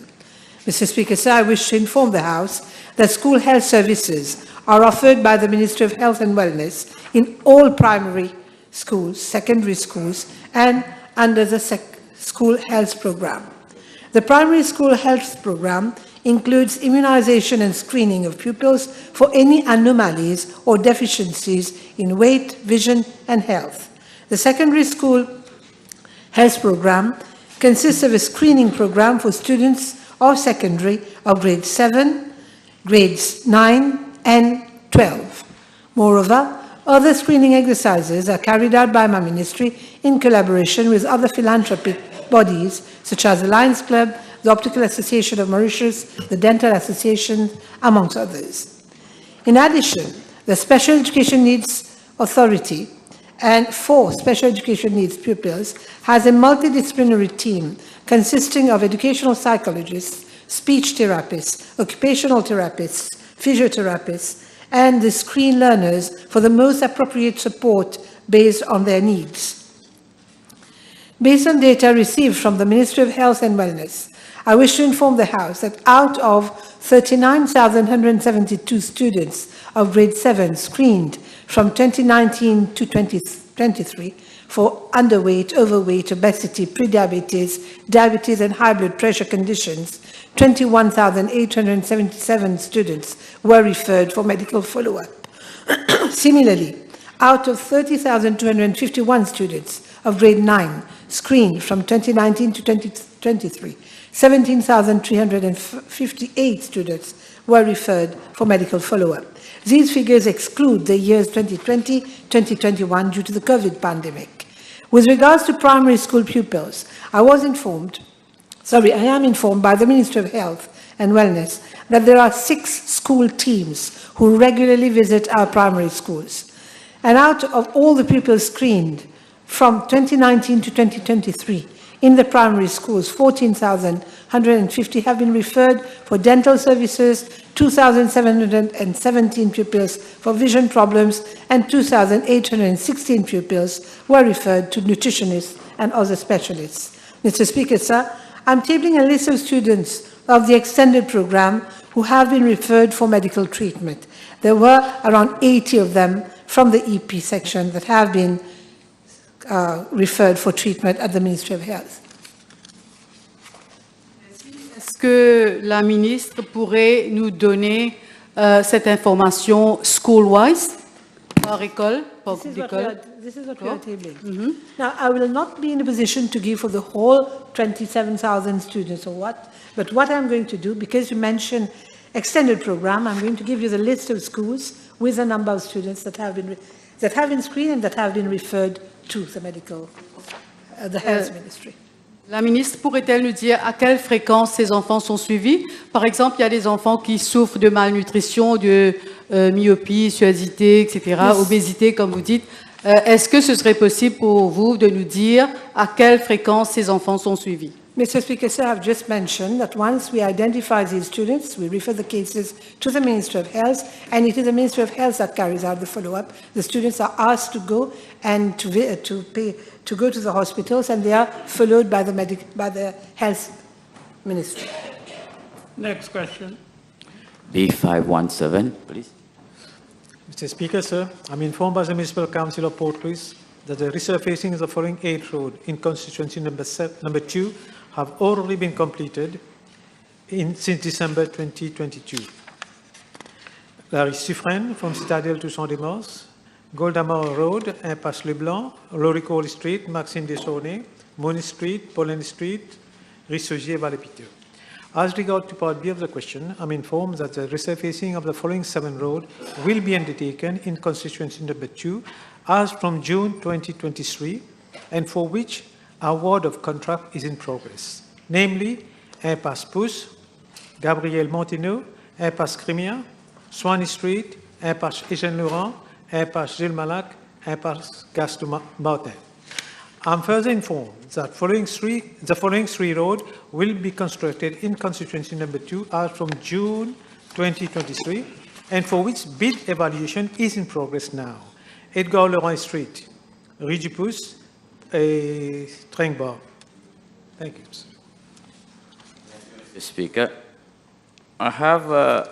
Mr. Speaker, sir, I wish to inform the House that school health services are offered by the Ministry of Health and Wellness in all primary schools, secondary schools, and under the school health program. The primary school health program includes immunization and screening of pupils for any anomalies or deficiencies in weight, vision, and health. The secondary school health program consists of a screening program for students of secondary of grade 7, grades 9, and 12. Moreover, other screening exercises are carried out by my ministry in collaboration with other philanthropic bodies such as the Lions Club, the Optical Association of Mauritius, the Dental Association, amongst others. In addition, the Special Education Needs Authority and for special education needs pupils has a multidisciplinary team consisting of educational psychologists, speech therapists, occupational therapists, physiotherapists, and the screen learners for the most appropriate support based on their needs. Based on data received from the Ministry of Health and Wellness, I wish to inform the House that out of 39,172 students of grade 7 screened from 2019 to 2023 for underweight, overweight, obesity, prediabetes, diabetes, and high blood pressure conditions, 21,877 students were referred for medical follow-up. Similarly, out of 30,251 students of grade 9 screened from 2019 to 2023, 17,358 students were referred for medical follow-up. These figures exclude the years 2020-2021 due to the COVID pandemic. With regards to primary school pupils, I am informed by the Minister of Health and Wellness that there are 6 school teams who regularly visit our primary schools. And out of all the pupils screened from 2019 to 2023, in the primary schools, 14,150 have been referred for dental services, 2,717 pupils for vision problems, and 2,816 pupils were referred to nutritionists and other specialists. Mr. Speaker, sir, I'm tabling a list of students of the extended program who have been referred for medical treatment. There were around 80 of them from the EP section that have been referred for treatment at the Ministry of Health. Est-ce que la ministre pourrait nous donner cette information school-wise, par école, par This is what we are tabling. Now, I will not be in a position to give for the whole 27,000 students or what, but what I'm going to do, because you mentioned extended program, I'm going to give you the list of schools with the number of students that have been screened and that have been referred to the health ministry. La ministre pourrait-elle nous dire à quelle fréquence ces enfants sont suivis? Par exemple, il y a des enfants qui souffrent de malnutrition, de myopie, suazité, etc., obésité, comme vous dites. Est-ce que ce serait possible pour vous de nous dire à quelle fréquence ces enfants sont suivis? Mr. Speaker, sir, I've just mentioned that once we identify these students, we refer the cases to the Minister of Health, and it is the Minister of Health that carries out the follow-up. The students are asked to go and to go to the hospitals, and they are followed by the Health Ministry. Next question. B517, please. Mr. Speaker, sir, I'm informed by the Municipal Council of Port Louis that the resurfacing of the following 8 roads in constituency number 2 have already been completed since December 2022. La rue Suffren from Citadel to Saint-Demas, Goldamar Road, Impasse Leblanc, Loricourt Street, Maxime Desaulnay, Moni Street, Pauline Street, rue Saugier, Vallée-Piteux. As regard to part B of the question, I'm informed that the resurfacing of the following 7 roads will be undertaken in constituency number 2 as from June 2023, and for which award of contract is in progress, namely Impasse Pousse, Gabriel Montineau, Impasse Crimia, Swanny Street, Impasse Eugène Laurent, Impasse Gilles Malac, Impasse Gaston Martin. I'm further informed that the following three roads will be constructed in constituency number 2 as from June 2023, and for which bid evaluation is in progress now. Edgar Laurent Street, Rue du Pouce, and Strengbar. Thank you. Mr. Speaker, I have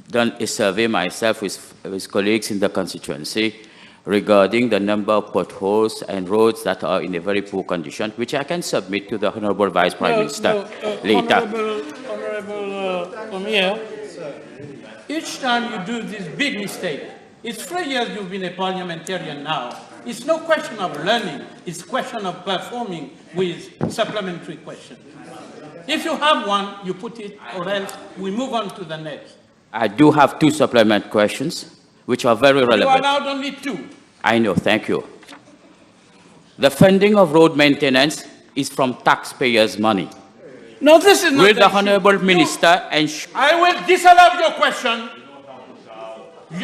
done a survey myself with colleagues in the constituency regarding the number of potholes and roads that are in a very poor condition, which I can submit to the Honorable Vice Prime Minister later. Honorable Premier, each time you do this big mistake, it's 3 years you've been a parliamentarian now. It's no question of learning, it's a question of performing with supplementary questions. If you have one, you put it, or else we move on to the next. I do have 2 supplement questions, which are very relevant. You allowed only 2. I know, thank you. The funding of road maintenance is from taxpayers' money. No, this is not. Will the Honourable Minister ensure... I will disallow your question.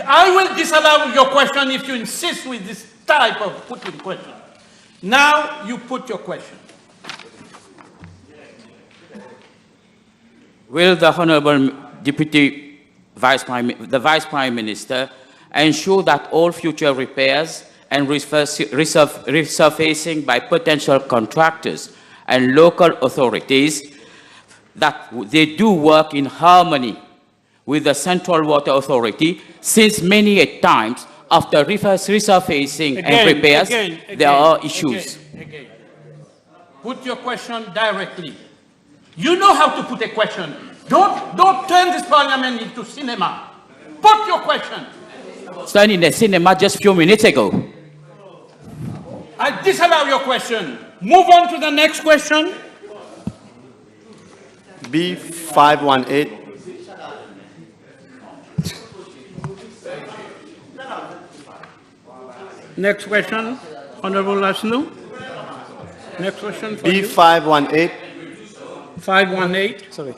I will disallow your question if you insist with this type of putting question. Now you put your question. Will the Honourable Deputy Vice Prime Minister ensure that all future repairs and resurfacing by potential contractors and local authorities, that they do work in harmony with the Central Water Authority, since many a times after resurfacing and repairs, there are issues. Again. Put your question directly. You know how to put a question. Don't turn this parliament into cinema. Put your question. Stand in the cinema just a few minutes ago. I disallow your question. Move on to the next question. B518. Next question, Honorable Lasnu. Next question for you. B518. 518. Sorry.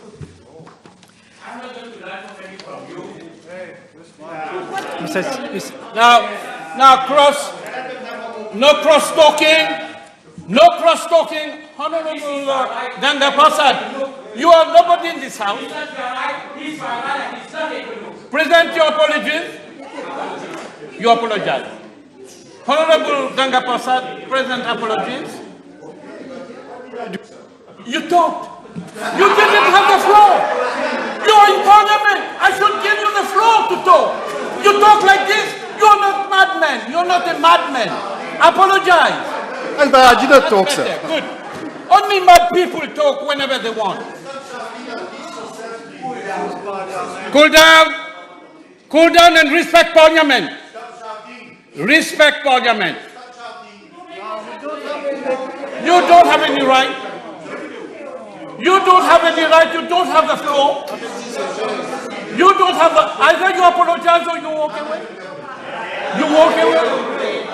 Now no cross-talking. Honorable Ganga Prasad, you are nobody in this house. Present your apologies. You apologize. Honorable Ganga Prasad, present apologies. You talked. You didn't have the floor. You are in Parliament. I should give you the floor to talk. You talk like this. You are not madman. You are not a madman. Apologize. I did not talk, sir. Good. Only mad people talk whenever they want. Cool down. Cool down and respect Parliament. Respect Parliament. You don't have any right. You don't have any right. You don't have the floor. You don't have the... Either you apologize or you walk away. You walk away.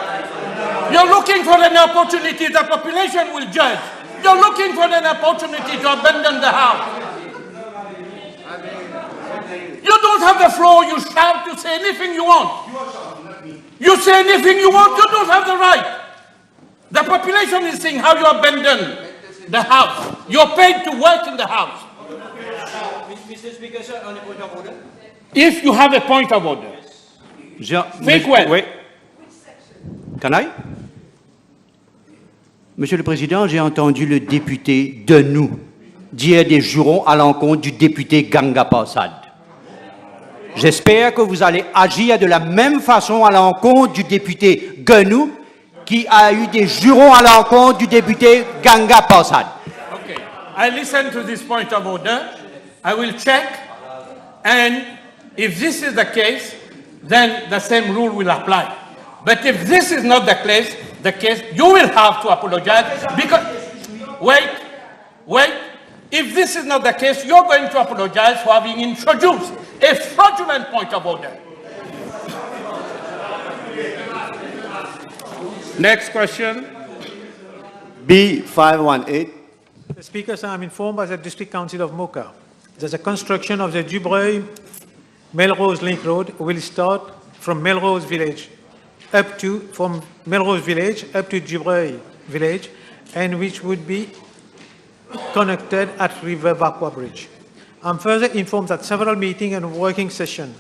You're looking for an opportunity. The population will judge. You're looking for an opportunity to abandon the house. You don't have the floor. You shout. You say anything you want. You say anything you want. You don't have the right. The population is seeing how you abandon the house. You're paid to work in the house. Mr. Speaker, sir, on a point of order. If you have a point of order, think well. Wait. Can I? Monsieur le Président, j'ai entendu le député de nous dire des jurons à l'encontre du député Ganga Prasad. J'espère que vous allez agir de la même façon à l'encontre du député Guenou qui a eu des jurons à l'encontre du député Ganga Prasad. Okay. I listen to this point of order. I will check. And if this is the case, then the same rule will apply. But if this is not the case, you will have to apologize because, wait, if this is not the case, you're going to apologize for having introduced a fraudulent point of order. Next question. B518. The Speaker, sir, I'm informed by the District Council of Mocha that the construction of the Dubreuil-Melrose Link Road will start from Melrose Village up to Dubreuil Village, and which would be connected at River Vaqua Bridge. I'm further informed that several meetings and working sessions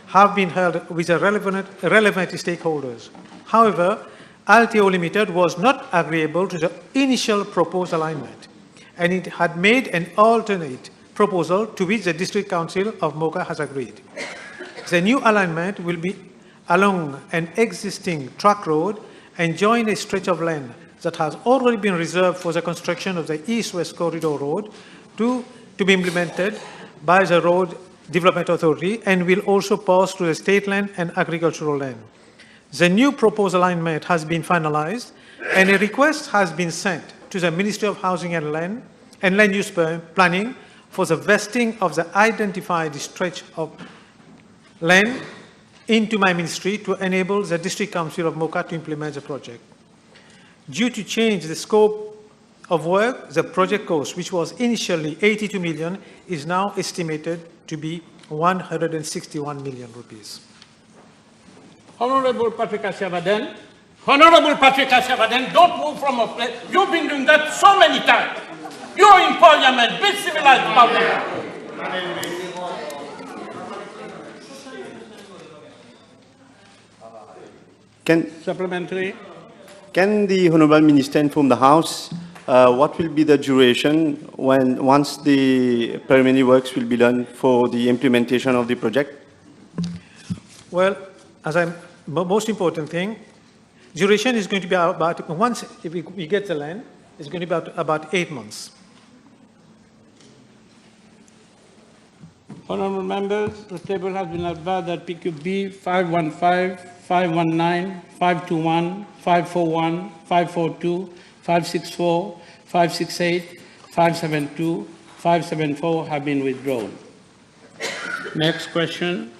have been held with the relevant stakeholders. However, Alteo Limited was not agreeable to the initial proposed alignment, and it had made an alternate proposal to which the District Council of Mocha has agreed. The new alignment will be along an existing truck road and join a stretch of land that has already been reserved for the construction of the East-West Corridor Road to be implemented by the Road Development Authority and will also pass through the state land and agricultural land. The new proposed alignment has been finalized and a request has been sent to the Ministry of Housing and Land Use Planning for the vesting of the identified stretch of land into my ministry to enable the District Council of Mocha to implement the project. Due to change the scope of work, the project cost, which was initially 82 million, is now estimated to be 161 million rupees. Honorable Patrick Ashyavaden, don't move from a place. You've been doing that so many times. You're in Parliament, be civilized Parliament. Supplementary. Can the Honourable Minister inform the House what will be the duration once the preliminary works will be done for the implementation of the project? Well, most important thing, duration is going to be about, once if we get the land, it's going to be about 8 months. Honourable members, the table has been advised that PQB 515, 519, 521, 541, 542, 564, 568, 572, 574 have been withdrawn. Next question.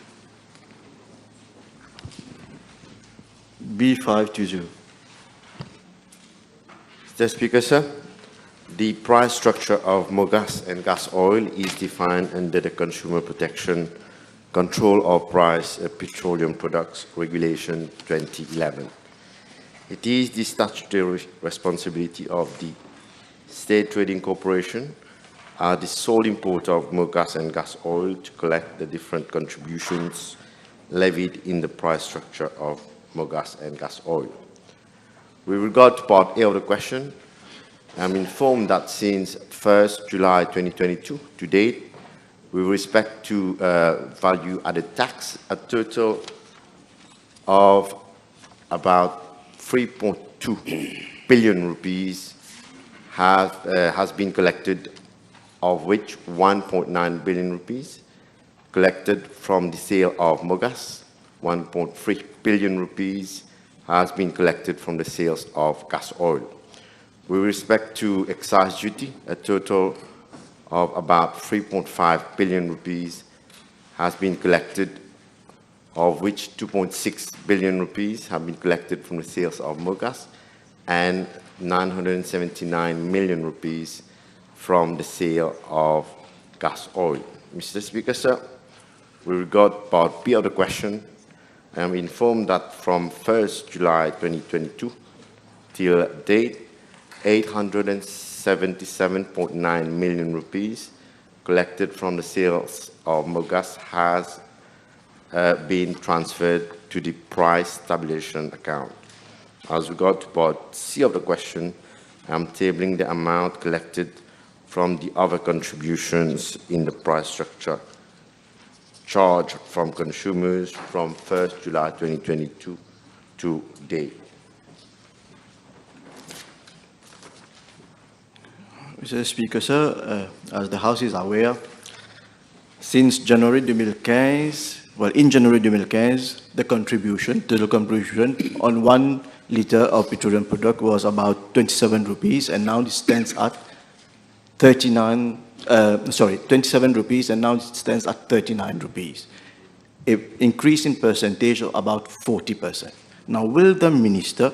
B520. Mr. Speaker, sir, the price structure of mogas and gas oil is defined under the Consumer Protection Control of Price Petroleum Products Regulation 2011. It is the statutory responsibility of the State Trading Corporation, the sole importer of mogas and gas oil, to collect the different contributions levied in the price structure of mogas and gas oil. With regard to part A of the question, I'm informed that since 1st July 2022 to date, with respect to value-added tax, a total of about 3.2 billion rupees has been collected, of which 1.9 billion rupees collected from the sale of mogas, 1.3 billion rupees has been collected from the sales of gas oil. With respect to excise duty, a total of about 3.5 billion rupees has been collected, of which 2.6 billion rupees have been collected from the sales of mogas and 979 million rupees from the sale of gas oil. Mr. Speaker, sir, with regard to part B of the question, I am informed that from 1st July 2022 till date, 877.9 million rupees collected from the sales of mogas has been transferred to the price stabilization account. As regard to part C of the question, I am tabling the amount collected from the other contributions in the price structure charged from consumers from 1st July 2022 to date. Mr. Speaker, sir, as the House is aware, since January 2015, in January 2015, the total contribution on 1 litre of petroleum product was about 27 rupees, and now it stands at 27 rupees, and now it stands at 39 rupees. An increase in percentage of about 40%. Now, will the minister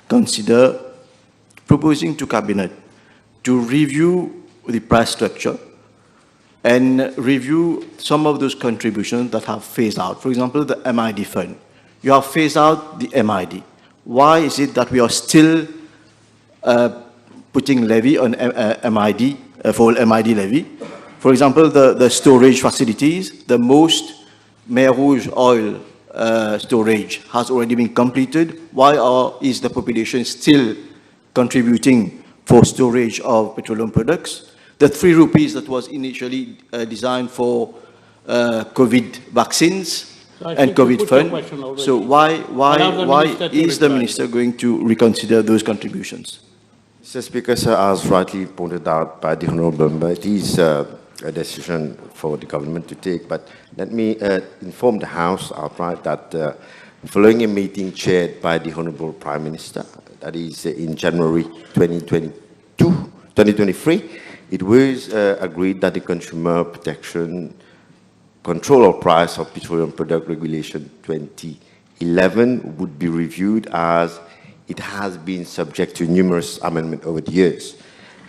consider proposing to Cabinet to review the price structure and review some of those contributions that have phased out? For example, the MID fund. You have phased out the MID. Why is it that we are still putting levy on MID, full MID levy? For example, the storage facilities, the most Mer Rouge oil storage has already been completed. Why is the population still contributing for storage of petroleum products? The 3 rupees that was initially designed for COVID vaccines and COVID fund. So why is the minister going to reconsider those contributions? Mr. Speaker, sir, as rightly pointed out by the Honourable Member, it is a decision for the government to take, but let me inform the House outright that following a meeting chaired by the Honourable Prime Minister, that is in January 2023, it was agreed that the Consumer Protection Control of Price of Petroleum Product Regulation 2011 would be reviewed, as it has been subject to numerous amendments over the years.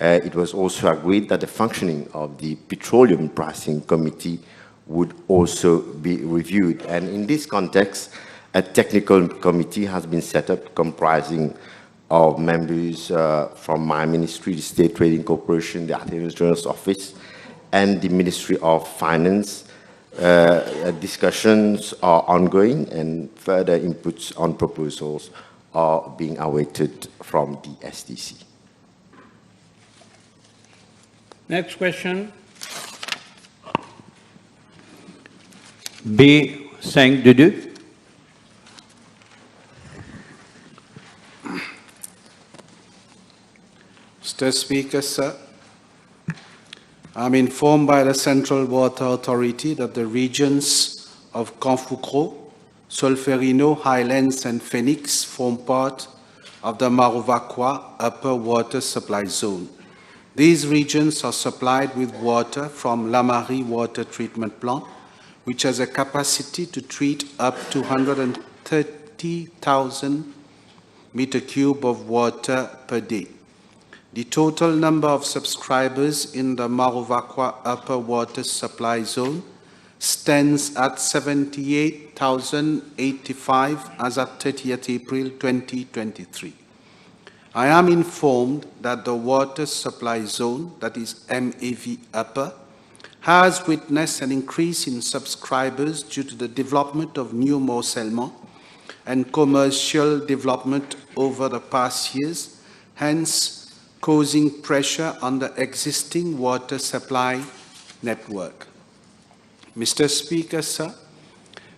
It was also agreed that the functioning of the Petroleum Pricing Committee would also be reviewed. And in this context, a technical committee has been set up comprising of members from my ministry, the State Trading Corporation, the Attorney General's Office, and the Ministry of Finance. Discussions are ongoing, and further inputs on proposals are being awaited from the STC. Next question. B522. Mr. Speaker, sir, I'm informed by the Central Water Authority that the regions of Canfoucro, Solferino, Highlands, and Phoenix form part of the Marovacqua Upper Water Supply Zone. These regions are supplied with water from Lamari Water Treatment Plant, which has a capacity to treat up to 130,000 meter cube of water per day. The total number of subscribers in the Marovakwa Upper Water Supply Zone stands at 78,085 as at 30th April 2023. I am informed that the water supply zone, that is MAV Upper, has witnessed an increase in subscribers due to the development of new morcellement and commercial development over the past years, hence causing pressure on the existing water supply network. Mr. Speaker, sir,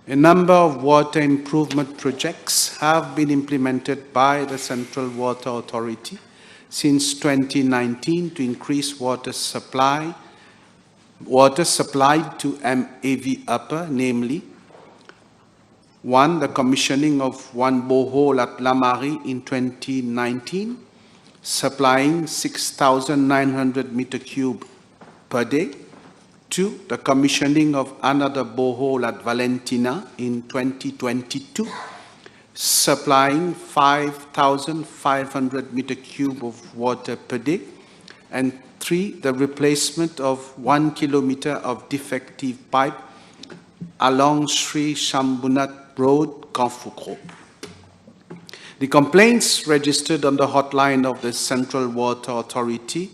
a number of water improvement projects have been implemented by the Central Water Authority since 2019 to increase water supplied to MAV Upper, namely, 1. The commissioning of one borehole at Lamari in 2019, supplying 6,900 meter cube per day. 2. The commissioning of another borehole at Valentina in 2022, supplying 5,500 meter cube of water per day. And 3. The replacement of 1 kilometer of defective pipe along Sri Shambhunath Road, Kanfukro. The complaints registered on the hotline of the Central Water Authority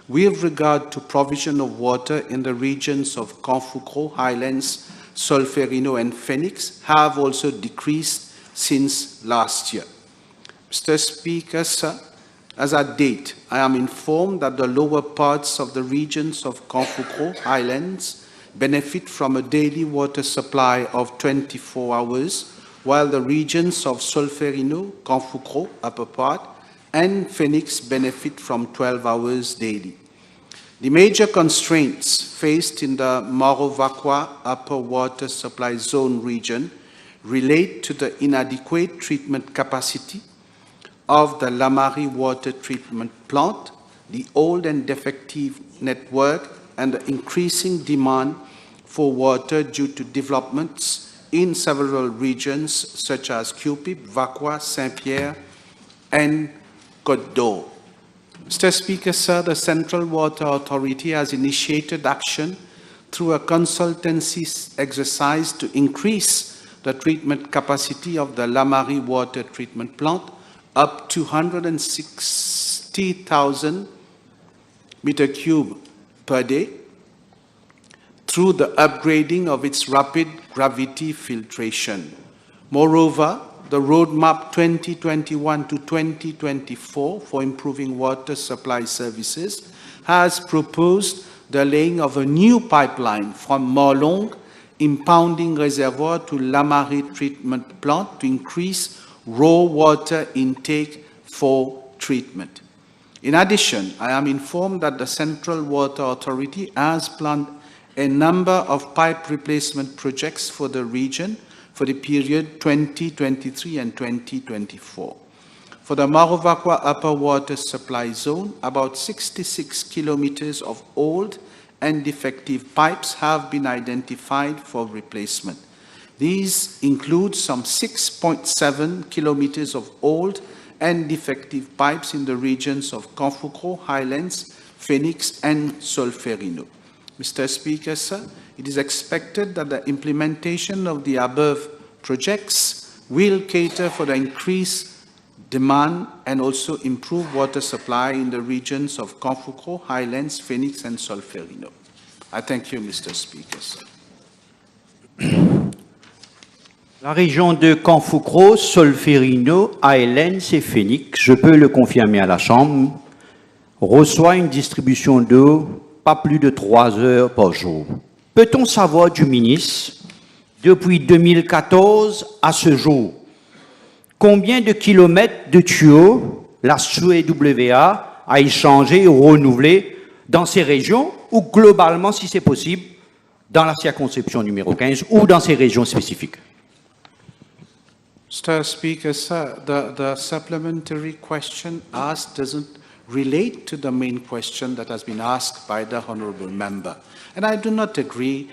with regard to provision of water in the regions of Kanfukro, Highlands, Solferino, and Phoenix have also decreased since last year. Mr. Speaker, sir, as at date, I am informed that the lower parts of the regions of Kanfukro, Highlands, benefit from a daily water supply of 24 hours, while the regions of Solferino, Kanfukro, upper part, and Phoenix benefit from 12 hours daily. The major constraints faced in the Marovakwa Upper Water Supply Zone region relate to the inadequate treatment capacity of the Lamari Water Treatment Plant, the old and defective network, and the increasing demand for water due to developments in several regions such as Cupid, Vakwa, Saint-Pierre, and Côte d'Or. Mr. Speaker, sir, the Central Water Authority has initiated action through a consultancy exercise to increase the treatment capacity of the Lamari Water Treatment Plant up to 160,000 meter cube per day through the upgrading of its rapid gravity filtration. Moreover, the roadmap 2021 to 2024 for improving water supply services has proposed the laying of a new pipeline from Morlong impounding reservoir to Lamari treatment plant to increase raw water intake for treatment. In addition, I am informed that the Central Water Authority has planned a number of pipe replacement projects for the region for the period 2023 and 2024. For the Marovakwa Upper Water Supply Zone, about 66 kilometers of old and defective pipes have been identified for replacement. These include some 6.7 kilometers of old and defective pipes in the regions of Kanfukro, Highlands, Phoenix, and Solferino. Mr. Speaker, sir, it is expected that the implementation of the above projects will cater for the increased demand and also improve water supply in the regions of Kanfukro, Highlands, Phoenix, and Solferino. I thank you, Mr. Speaker, sir. La région de Kanfukro, Solferino, Highlands et Phoenix, je peux le confirmer à la Chambre, reçoit une distribution d'eau pas plus de 3 heures par jour. Peut-on savoir du ministre, depuis 2014 à ce jour, combien de kilomètres de tuyaux la suivez a échangé ou renouvelé dans ces régions ou globalement, si c'est possible, dans la circonscription numéro 15 ou dans ces régions spécifiques? Mr. Speaker, sir, the supplementary question asked doesn't relate to the main question that has been asked by the honourable member. And I do not agree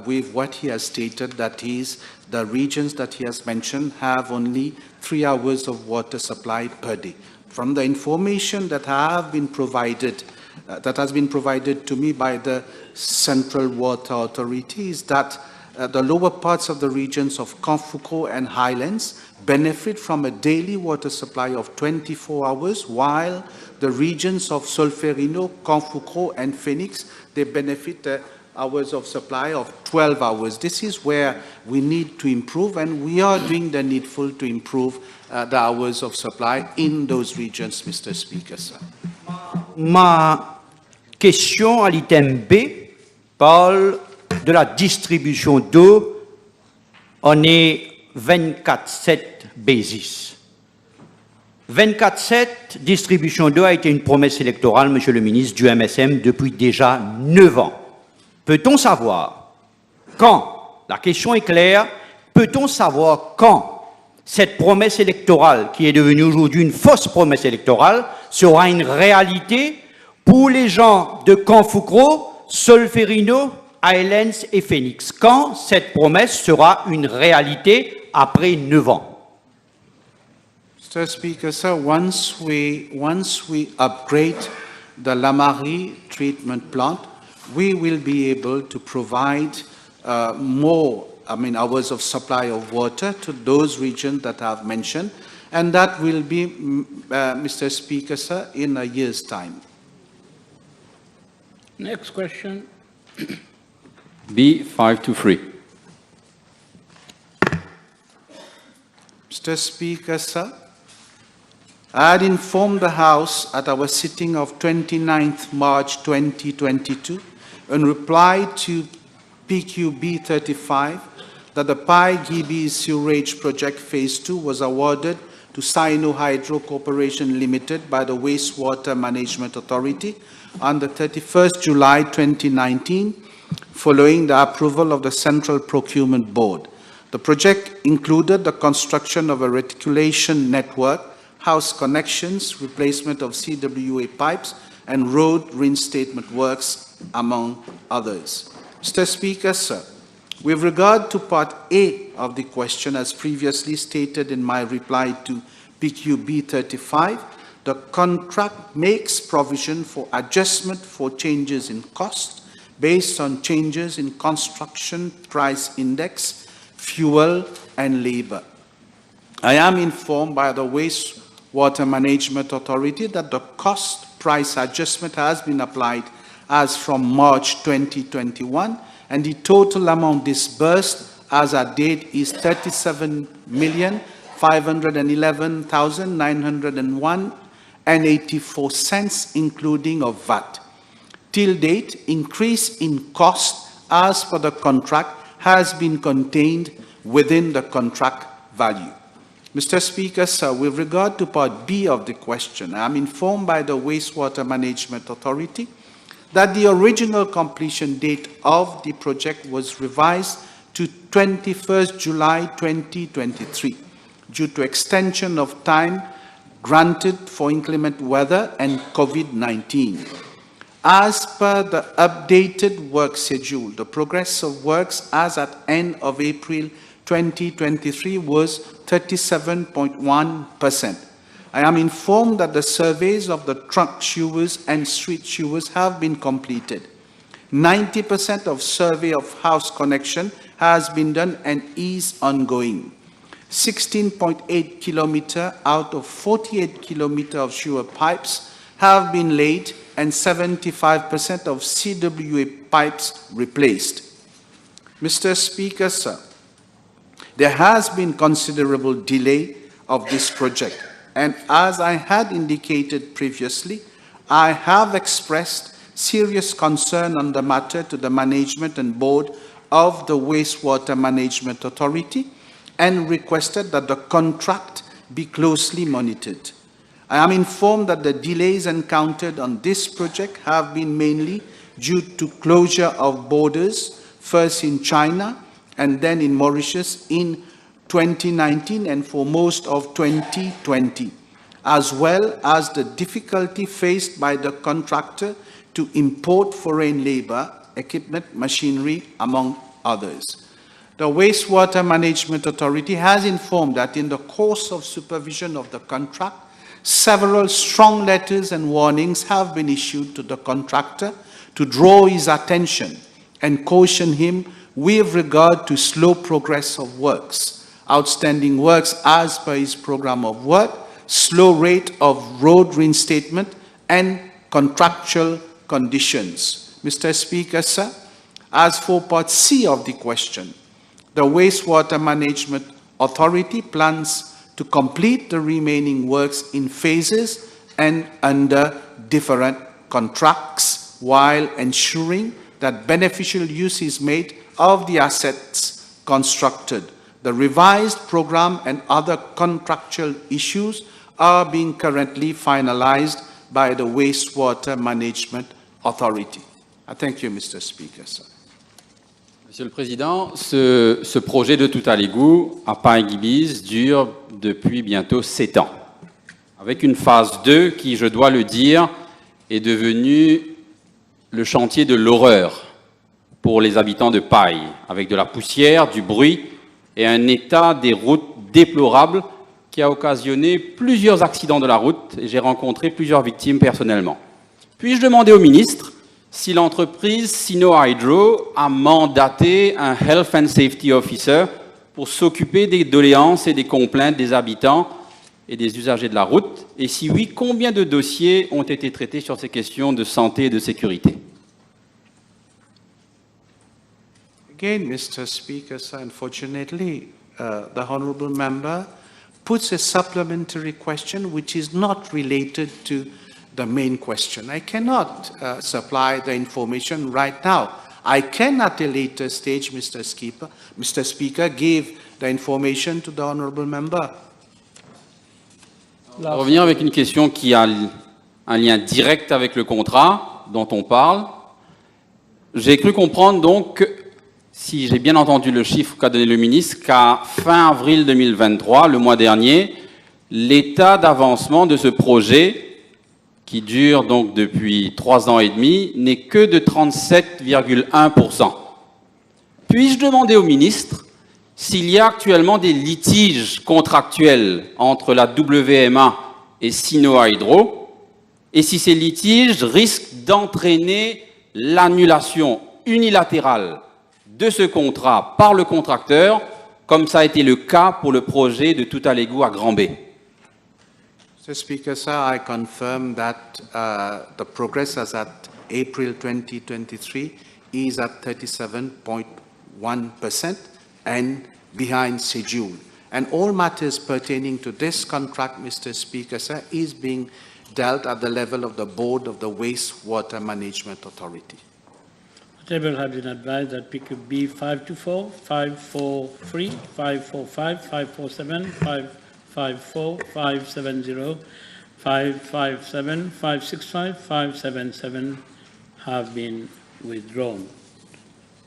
with what he has stated, that is, the regions that he has mentioned have only 3 hours of water supply per day. From the information that have been provided, that has been provided to me by the Central Water Authority, is that the lower parts of the regions of Kanfuko and Highlands benefit from a daily water supply of 24 hours, while the regions of Solferino, Kanfuko, and Phoenix, they benefit hours of supply of 12 hours. This is where we need to improve, and we are doing the needful to improve the hours of supply in those regions, Mr. Speaker, sir. Ma question à l'item B parle de la distribution d'eau en est 24/7 basis. 24/7 distribution d'eau a été une promesse électorale, Monsieur le ministre, du MSM depuis déjà 9 ans. Peut-on savoir quand, la question est claire, peut-on savoir quand cette promesse électorale, qui est devenue aujourd'hui une fausse promesse électorale, sera une réalité pour les gens de Kanfukro, Solferino, Highlands et Phoenix? Quand cette promesse sera une réalité après 9 ans? Mr. Speaker, sir, once we upgrade the Lamari treatment plant, we will be able to provide more, hours of supply of water to those regions that I've mentioned, and that will be, Mr. Speaker, sir, in a year's time. Next question. B523. Mr. Speaker, sir, I had informed the House at our sitting of 29th March 2022 in reply to PQB 35 that the Pai Gibi Sewerage Project Phase 2 was awarded to Sino Hydro Corporation Limited by the Wastewater Management Authority on the 31st July 2019, following the approval of the Central Procurement Board. The project included the construction of a reticulation network, house connections, replacement of CWA pipes, and road reinstatement works, among others. Mr. Speaker, sir, with regard to Part A of the question, as previously stated in my reply to PQB 35, the contract makes provision for adjustment for changes in cost based on changes in construction price index, fuel, and labor. I am informed by the Wastewater Management Authority that the cost price adjustment has been applied as from March 2021, and the total amount disbursed as at date is 37,511,901.84, including of VAT. Till date, increase in cost as per the contract has been contained within the contract value. Mr. Speaker, sir, with regard to Part B of the question, I am informed by the Wastewater Management Authority that the original completion date of the project was revised to 21st July 2023 due to extension of time granted for inclement weather and COVID-19. As per the updated work schedule, the progress of works as at end of April 2023 was 37.1%. I am informed that the surveys of the trunk sewers and street sewers have been completed. 90% of survey of house connection has been done and is ongoing. 16.8 kilometers out of 48 kilometers of sewer pipes have been laid and 75% of CWA pipes replaced. Mr. Speaker, sir, there has been considerable delay of this project, and as I had indicated previously, I have expressed serious concern on the matter to the management and board of the Wastewater Management Authority and requested that the contract be closely monitored. I am informed that the delays encountered on this project have been mainly due to closure of borders, first in China and then in Mauritius in 2019 and for most of 2020. as well as the difficulty faced by the contractor to import foreign labor, equipment, machinery, among others. The Wastewater Management Authority has informed that in the course of supervision of the contract, several strong letters and warnings have been issued to the contractor to draw his attention and caution him with regard to slow progress of works, outstanding works as per his program of work, slow rate of road reinstatement, and contractual conditions. Mr. Speaker, sir, as for Part C of the question, the Wastewater Management Authority plans to complete the remaining works in phases and under different contracts while ensuring that beneficial use is made of the assets constructed. The revised program and other contractual issues are being currently finalized by the Wastewater Management Authority. I thank you, Mr. Speaker, sir. Monsieur le Président, ce projet de tout à l'égout à Pain-Guibise dure depuis bientôt 7 ans, avec une phase 2 qui, je dois le dire, est devenue le chantier de l'horreur pour les habitants de Paille, avec de la poussière, du bruit et un état des routes déplorable qui a occasionné plusieurs accidents de la route et j'ai rencontré plusieurs victimes personnellement. Puis-je demander au ministre si l'entreprise Sino Hydro a mandaté un Health and Safety Officer pour s'occuper des doléances et des complaintes des habitants et des usagers de la route, et si oui, combien de dossiers ont été traités sur ces questions de santé et de sécurité? Again, Mr. Speaker, sir, unfortunately, the honourable member puts a supplementary question which is not related to the main question. I cannot supply the information right now. I can at a later stage, Mr. Speaker, give the information to the honourable member. On va revenir avec une question qui a un lien direct avec le contrat dont on parle. J'ai cru comprendre donc, si j'ai bien entendu le chiffre qu'a donné le ministre, qu'à fin avril 2023, le mois dernier, l'état d'avancement de ce projet, qui dure donc depuis 3 ans et demi, n'est que de 37,1%. Puis-je demander au ministre s'il y a actuellement des litiges contractuels entre la WMA et Sino Hydro, et si ces litiges risquent d'entraîner l'annulation unilatérale de ce contrat par le contracteur, comme ça a été le cas pour le projet de tout à l'égout à Grand-B. Mr. Speaker, sir, I confirm that the progress as at April 2023 is at 37.1% and behind schedule. And all matters pertaining to this contract, Mr. Speaker, sir, is being dealt at the level of the board of the Wastewater Management Authority. The table has been advised that PQB 524, 543, 545, 547, 554, 570, 557, 565, 577 have been withdrawn.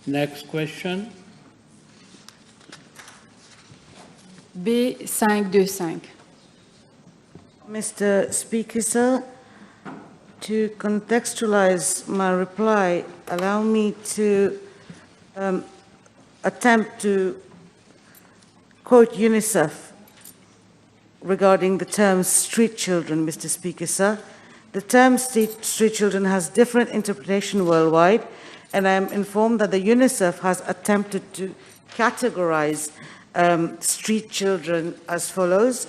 Next question. B525. Mr. Speaker, sir, to contextualize my reply, allow me to attempt to quote UNICEF regarding the term street children, Mr. Speaker, sir. The term street children has different interpretation worldwide, and I am informed that the UNICEF has attempted to categorize street children as follows.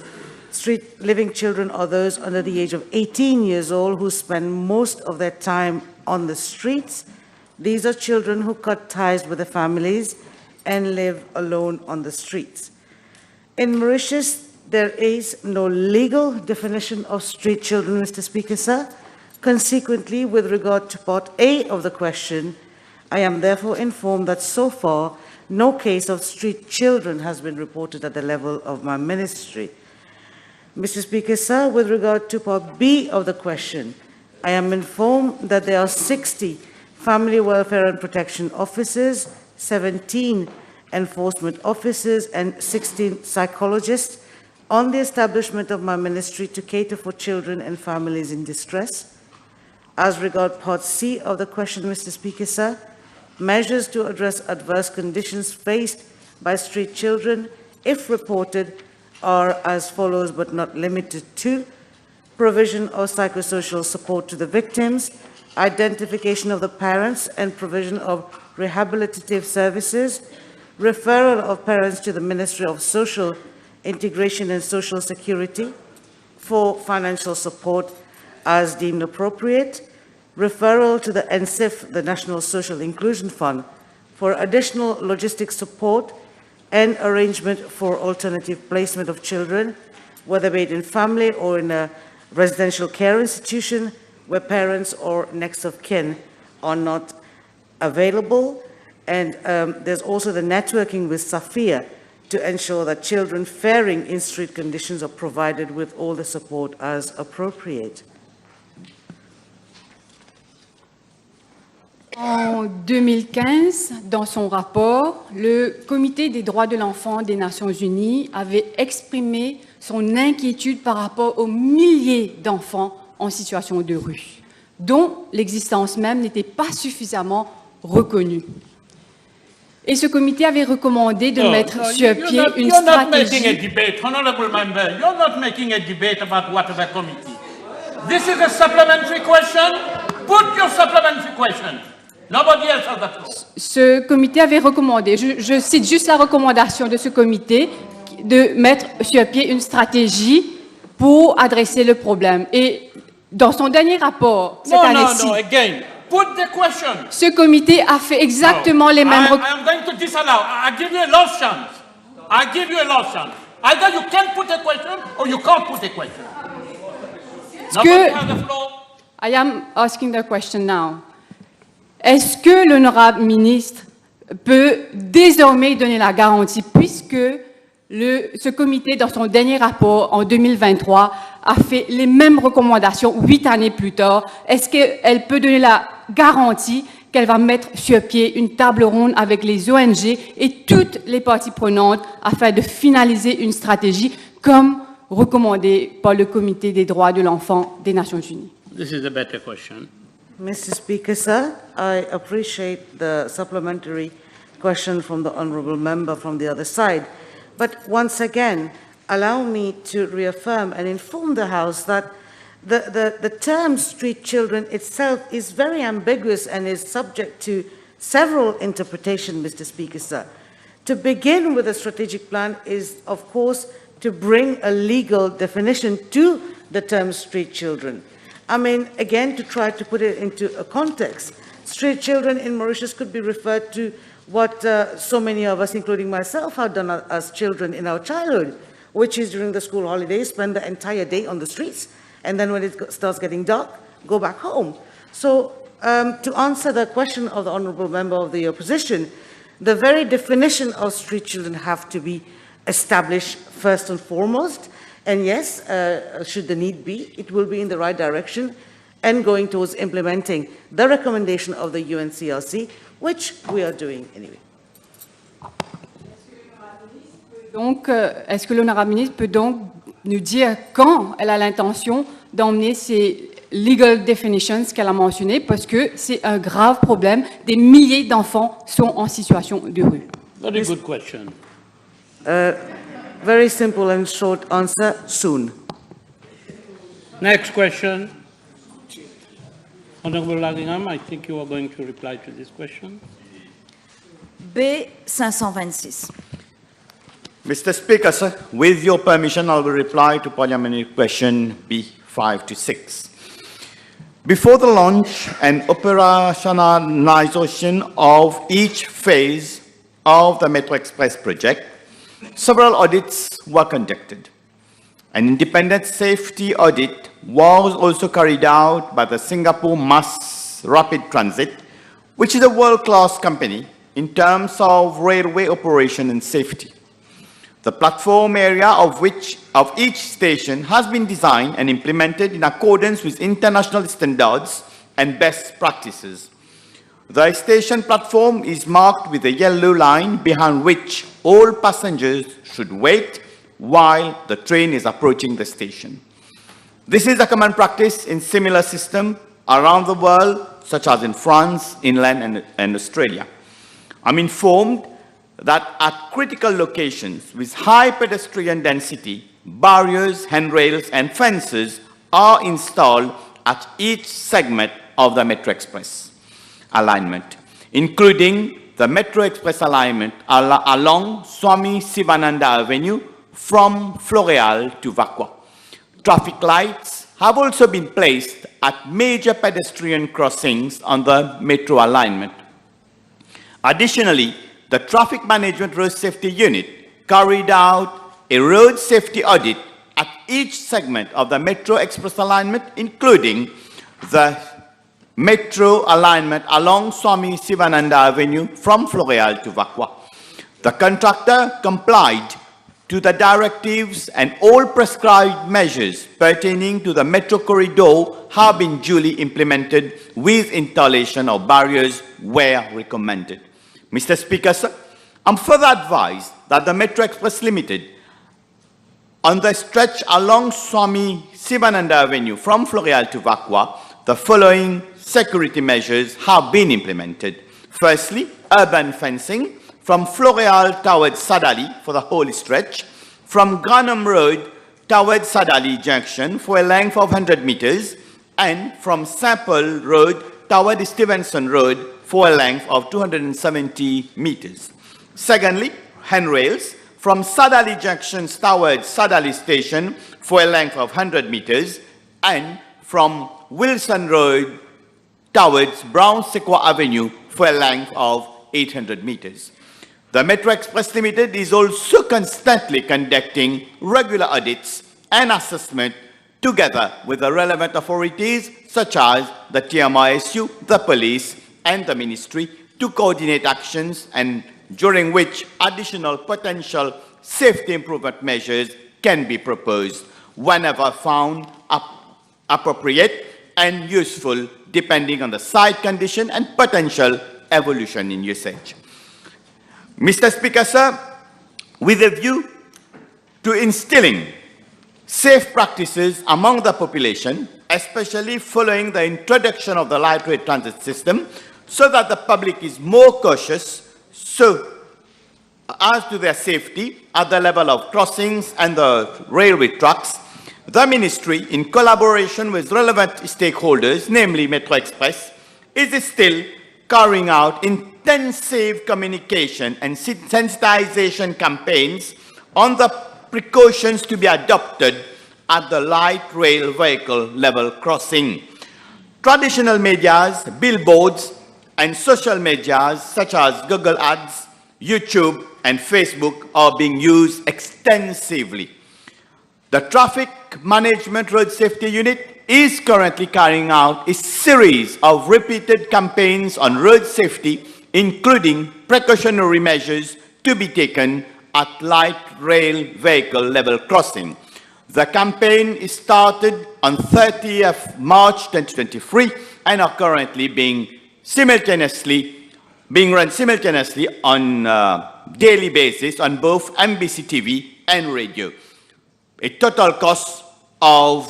Street living children are those under the age of 18 years old who spend most of their time on the streets. These are children who cut ties with their families and live alone on the streets. In Mauritius, there is no legal definition of street children, Mr. Speaker, sir. Consequently, with regard to Part A of the question, I am therefore informed that so far, no case of street children has been reported at the level of my ministry. Mr. Speaker, sir, with regard to Part B of the question, I am informed that there are 60 family welfare and protection officers, 17 enforcement officers, and 16 psychologists on the establishment of my ministry to cater for children and families in distress. As regard Part C of the question, Mr. Speaker, sir, measures to address adverse conditions faced by street children, if reported, are as follows but not limited to: provision of psychosocial support to the victims, identification of the parents and provision of rehabilitative services, referral of parents to the Ministry of Social Integration and Social Security for financial support as deemed appropriate, referral to the NSIF, the National Social Inclusion Fund, for additional logistic support and arrangement for alternative placement of children, whether be it in family or in a residential care institution where parents or next of kin are not available. And there's also the networking with SAFIA to ensure that children faring in street conditions are provided with all the support as appropriate. En 2015, dans son rapport, le Comité des droits de l'enfant des Nations Unies avait exprimé son inquiétude par rapport aux milliers d'enfants en situation de rue, dont l'existence même n'était pas suffisamment reconnue. Et ce comité avait recommandé de mettre sur pied une stratégie. You're not making a debate, honorable member. You're not making a debate about whatever committee. This is a supplementary question. Put your supplementary question. Nobody else has that. Ce comité avait recommandé, je cite juste la recommandation de ce comité, de mettre sur pied une stratégie pour adresser le problème. Et dans son dernier rapport, cette année-ci, again. Put the question. Ce comité a fait exactement les mêmes recommandations. I'm going to disallow. I give you a last chance. I give you a last chance. Either you can put a question or you can't put a question. Nobody has the floor. I am asking the question now. Est-ce que l'honorable ministre peut désormais donner la garantie, puisque ce comité, dans son dernier rapport en 2023, a fait les mêmes recommandations 8 années plus tard, est-ce qu'elle peut donner la garantie qu'elle va mettre sur pied une table ronde avec les ONG et toutes les parties prenantes afin de finaliser une stratégie comme recommandé par le Comité des droits de l'enfant des Nations Unies? This is a better question. Mr. Speaker, sir, I appreciate the supplementary question from the honourable member from the other side. But once again, allow me to reaffirm and inform the House that the term street children itself is very ambiguous and is subject to several interpretations, Mr. Speaker, sir. To begin with, a strategic plan is, of course, to bring a legal definition to the term street children. I mean, again, to try to put it into a context, street children in Mauritius could be referred to what so many of us, including myself, have done as children in our childhood, which is during the school holidays, spend the entire day on the streets, and then when it starts getting dark, go back home. So to answer the question of the honourable member of the opposition, the very definition of street children have to be established first and foremost. And yes, should the need be, it will be in the right direction and going towards implementing the recommendation of the UNCRC, which we are doing anyway. Donc, est-ce que l'honorable ministre peut donc nous dire quand elle a l'intention d'emmener ces legal definitions qu'elle a mentionnées, parce que c'est un grave problème. Des milliers d'enfants sont en situation de rue. Very good question. Very simple and short answer, soon. Next question. Honorable Ladingham, I think you are going to reply to this question. B 526. Mr. Speaker, sir, with your permission, I will reply to parliamentary question B526. Before the launch and operationalization of each phase of the Metro Express project, several audits were conducted. An independent safety audit was also carried out by the Singapore Mass Rapid Transit, which is a world-class company in terms of railway operation and safety. The platform area of each station has been designed and implemented in accordance with international standards and best practices. The station platform is marked with a yellow line behind which all passengers should wait while the train is approaching the station. This is a common practice in similar systems around the world, such as in France, England, and Australia. I'm informed that at critical locations with high pedestrian density, barriers, handrails, and fences are installed at each segment of the Metro Express alignment, including the Metro Express alignment along Swami Sivananda Avenue from Floréal to Vaqua. Traffic lights have also been placed at major pedestrian crossings on the metro alignment. Additionally, the Traffic Management Road Safety Unit carried out a road safety audit at each segment of the Metro Express alignment, including the metro alignment along Swami Sivananda Avenue from Floréal to Vaqua. The contractor complied to the directives and all prescribed measures pertaining to the metro corridor have been duly implemented with installation of barriers where recommended. Mr. Speaker, sir, I'm further advised that the Metro Express Limited on the stretch along Swami Sivananda Avenue from Floréal to Vaqua, the following security measures have been implemented. Firstly, urban fencing from Floréal towards Sadali for the whole stretch, from Granham Road towards Sadali Junction for a length of 100 meters, and from St. Paul Road toward Stevenson Road for a length of 270 meters. Secondly, handrails from Sadali Junction towards Sadali Station for a length of 100 meters, and from Wilson Road towards Brown Sequoia Avenue for a length of 800 meters. The Metro Express Limited is also constantly conducting regular audits and assessment together with the relevant authorities such as the TMRSU, the police, and the ministry to coordinate actions, and during which additional potential safety improvement measures can be proposed whenever found appropriate and useful, depending on the site condition and potential evolution in usage. Mr. Speaker, sir, with a view to instilling safe practices among the population, especially following the introduction of the light rail transit system, so that the public is more cautious as to their safety at the level of crossings and the railway tracks, the Ministry, in collaboration with relevant stakeholders, namely Metro Express, is still carrying out intensive communication and sensitization campaigns on the precautions to be adopted at the light rail vehicle level crossing. Traditional medias, billboards, and social medias such as Google Ads, YouTube, and Facebook are being used extensively. The Traffic Management Road Safety Unit is currently carrying out a series of repeated campaigns on road safety, including precautionary measures to be taken at light rail vehicle level crossing. The campaign started on 30th March 2023 and are currently being run simultaneously on daily basis on both MBC TV and radio. A total cost of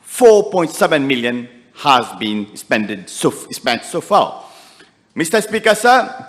4.7 million has been spent so far. Mr. Speaker, sir,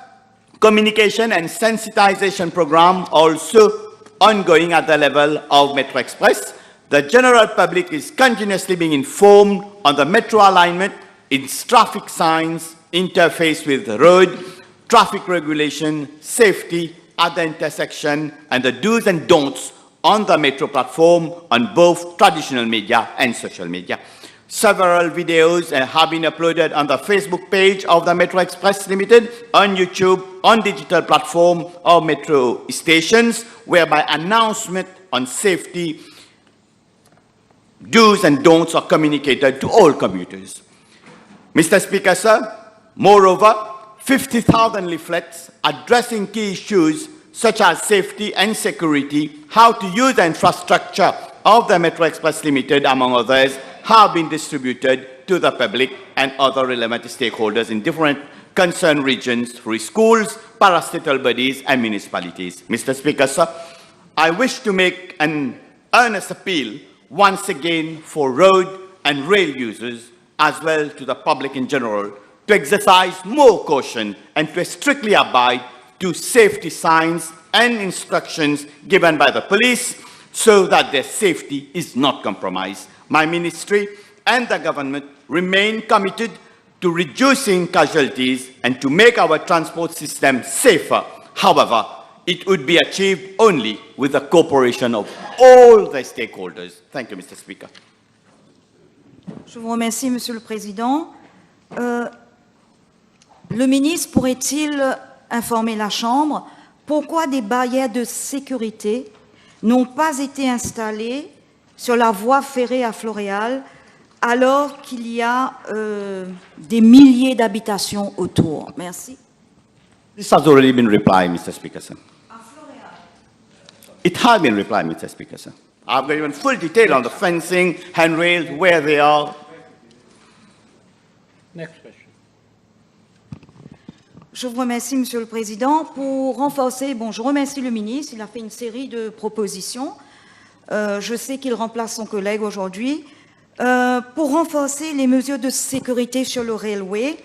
communication and sensitization program also ongoing at the level of Metro Express. The general public is continuously being informed on the metro alignment, its traffic signs, interface with the road, traffic regulation, safety at the intersection, and the do's and don'ts on the metro platform on both traditional media and social media. Several videos have been uploaded on the Facebook page of the Metro Express Limited, on YouTube, on digital platform of metro stations, whereby announcement on safety, do's and don'ts are communicated to all commuters. Mr. Speaker, sir, moreover, 50,000 leaflets addressing key issues such as safety and security, how to use the infrastructure of the Metro Express Limited, among others, have been distributed to the public and other relevant stakeholders in different concerned regions through schools, parastatal bodies, and municipalities. Mr. Speaker, sir, I wish to make an earnest appeal once again for road and rail users, as well to the public in general, to exercise more caution and to strictly abide to safety signs and instructions given by the police so that their safety is not compromised. My ministry and the government remain committed to reducing casualties and to make our transport system safer. However, it would be achieved only with the cooperation of all the stakeholders. Thank you, Mr. Speaker. Je vous remercie, Monsieur le Président. Le ministre pourrait-il informer la Chambre pourquoi des barrières de sécurité n'ont pas été installées sur la voie ferrée à Floréal alors qu'il y a des milliers d'habitations autour? Merci. This has already been replied, Mr. Speaker, sir. It has been replied, Mr. Speaker, sir. I've got even full detail on the fencing, handrails, where they are. Next question. Je vous remercie, Monsieur le Président. Pour renforcer, je remercie le ministre. Il a fait une série de propositions. Je sais qu'il remplace son collègue aujourd'hui. Pour renforcer les mesures de sécurité sur le railway,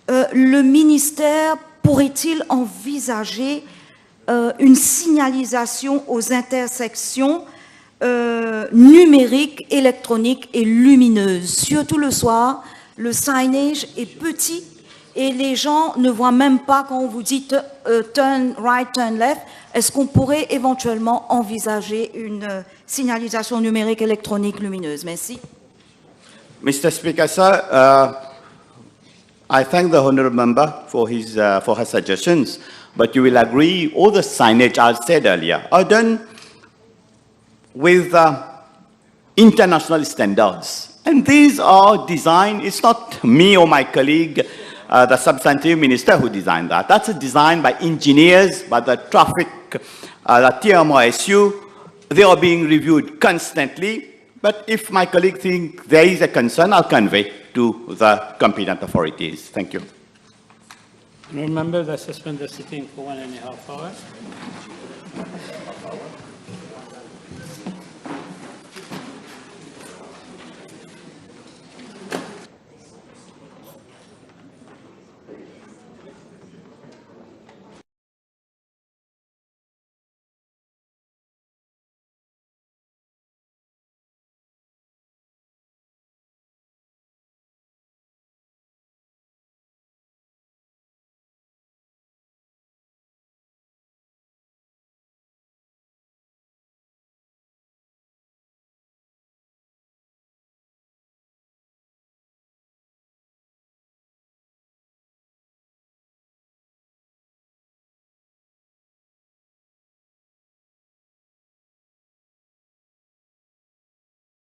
le ministère pourrait-il envisager une signalisation aux intersections numériques, électroniques et lumineuses? Surtout le soir, le signage est petit et les gens ne voient même pas quand on vous dit turn right, turn left. Est-ce qu'on pourrait éventuellement envisager une signalisation numérique, électronique, lumineuse? Merci. Mr. Speaker, sir, I thank the honourable member for her suggestions, but you will agree all the signage, as said earlier, are done with international standards. And these are designed, it's not me or my colleague, the substantive minister who designed that. That's designed by engineers, by the traffic, the TMOSU. They are being reviewed constantly. But if my colleague thinks there is a concern, I'll convey to the competent authorities. Thank you. Remember the suspend the sitting for 1.5 hours.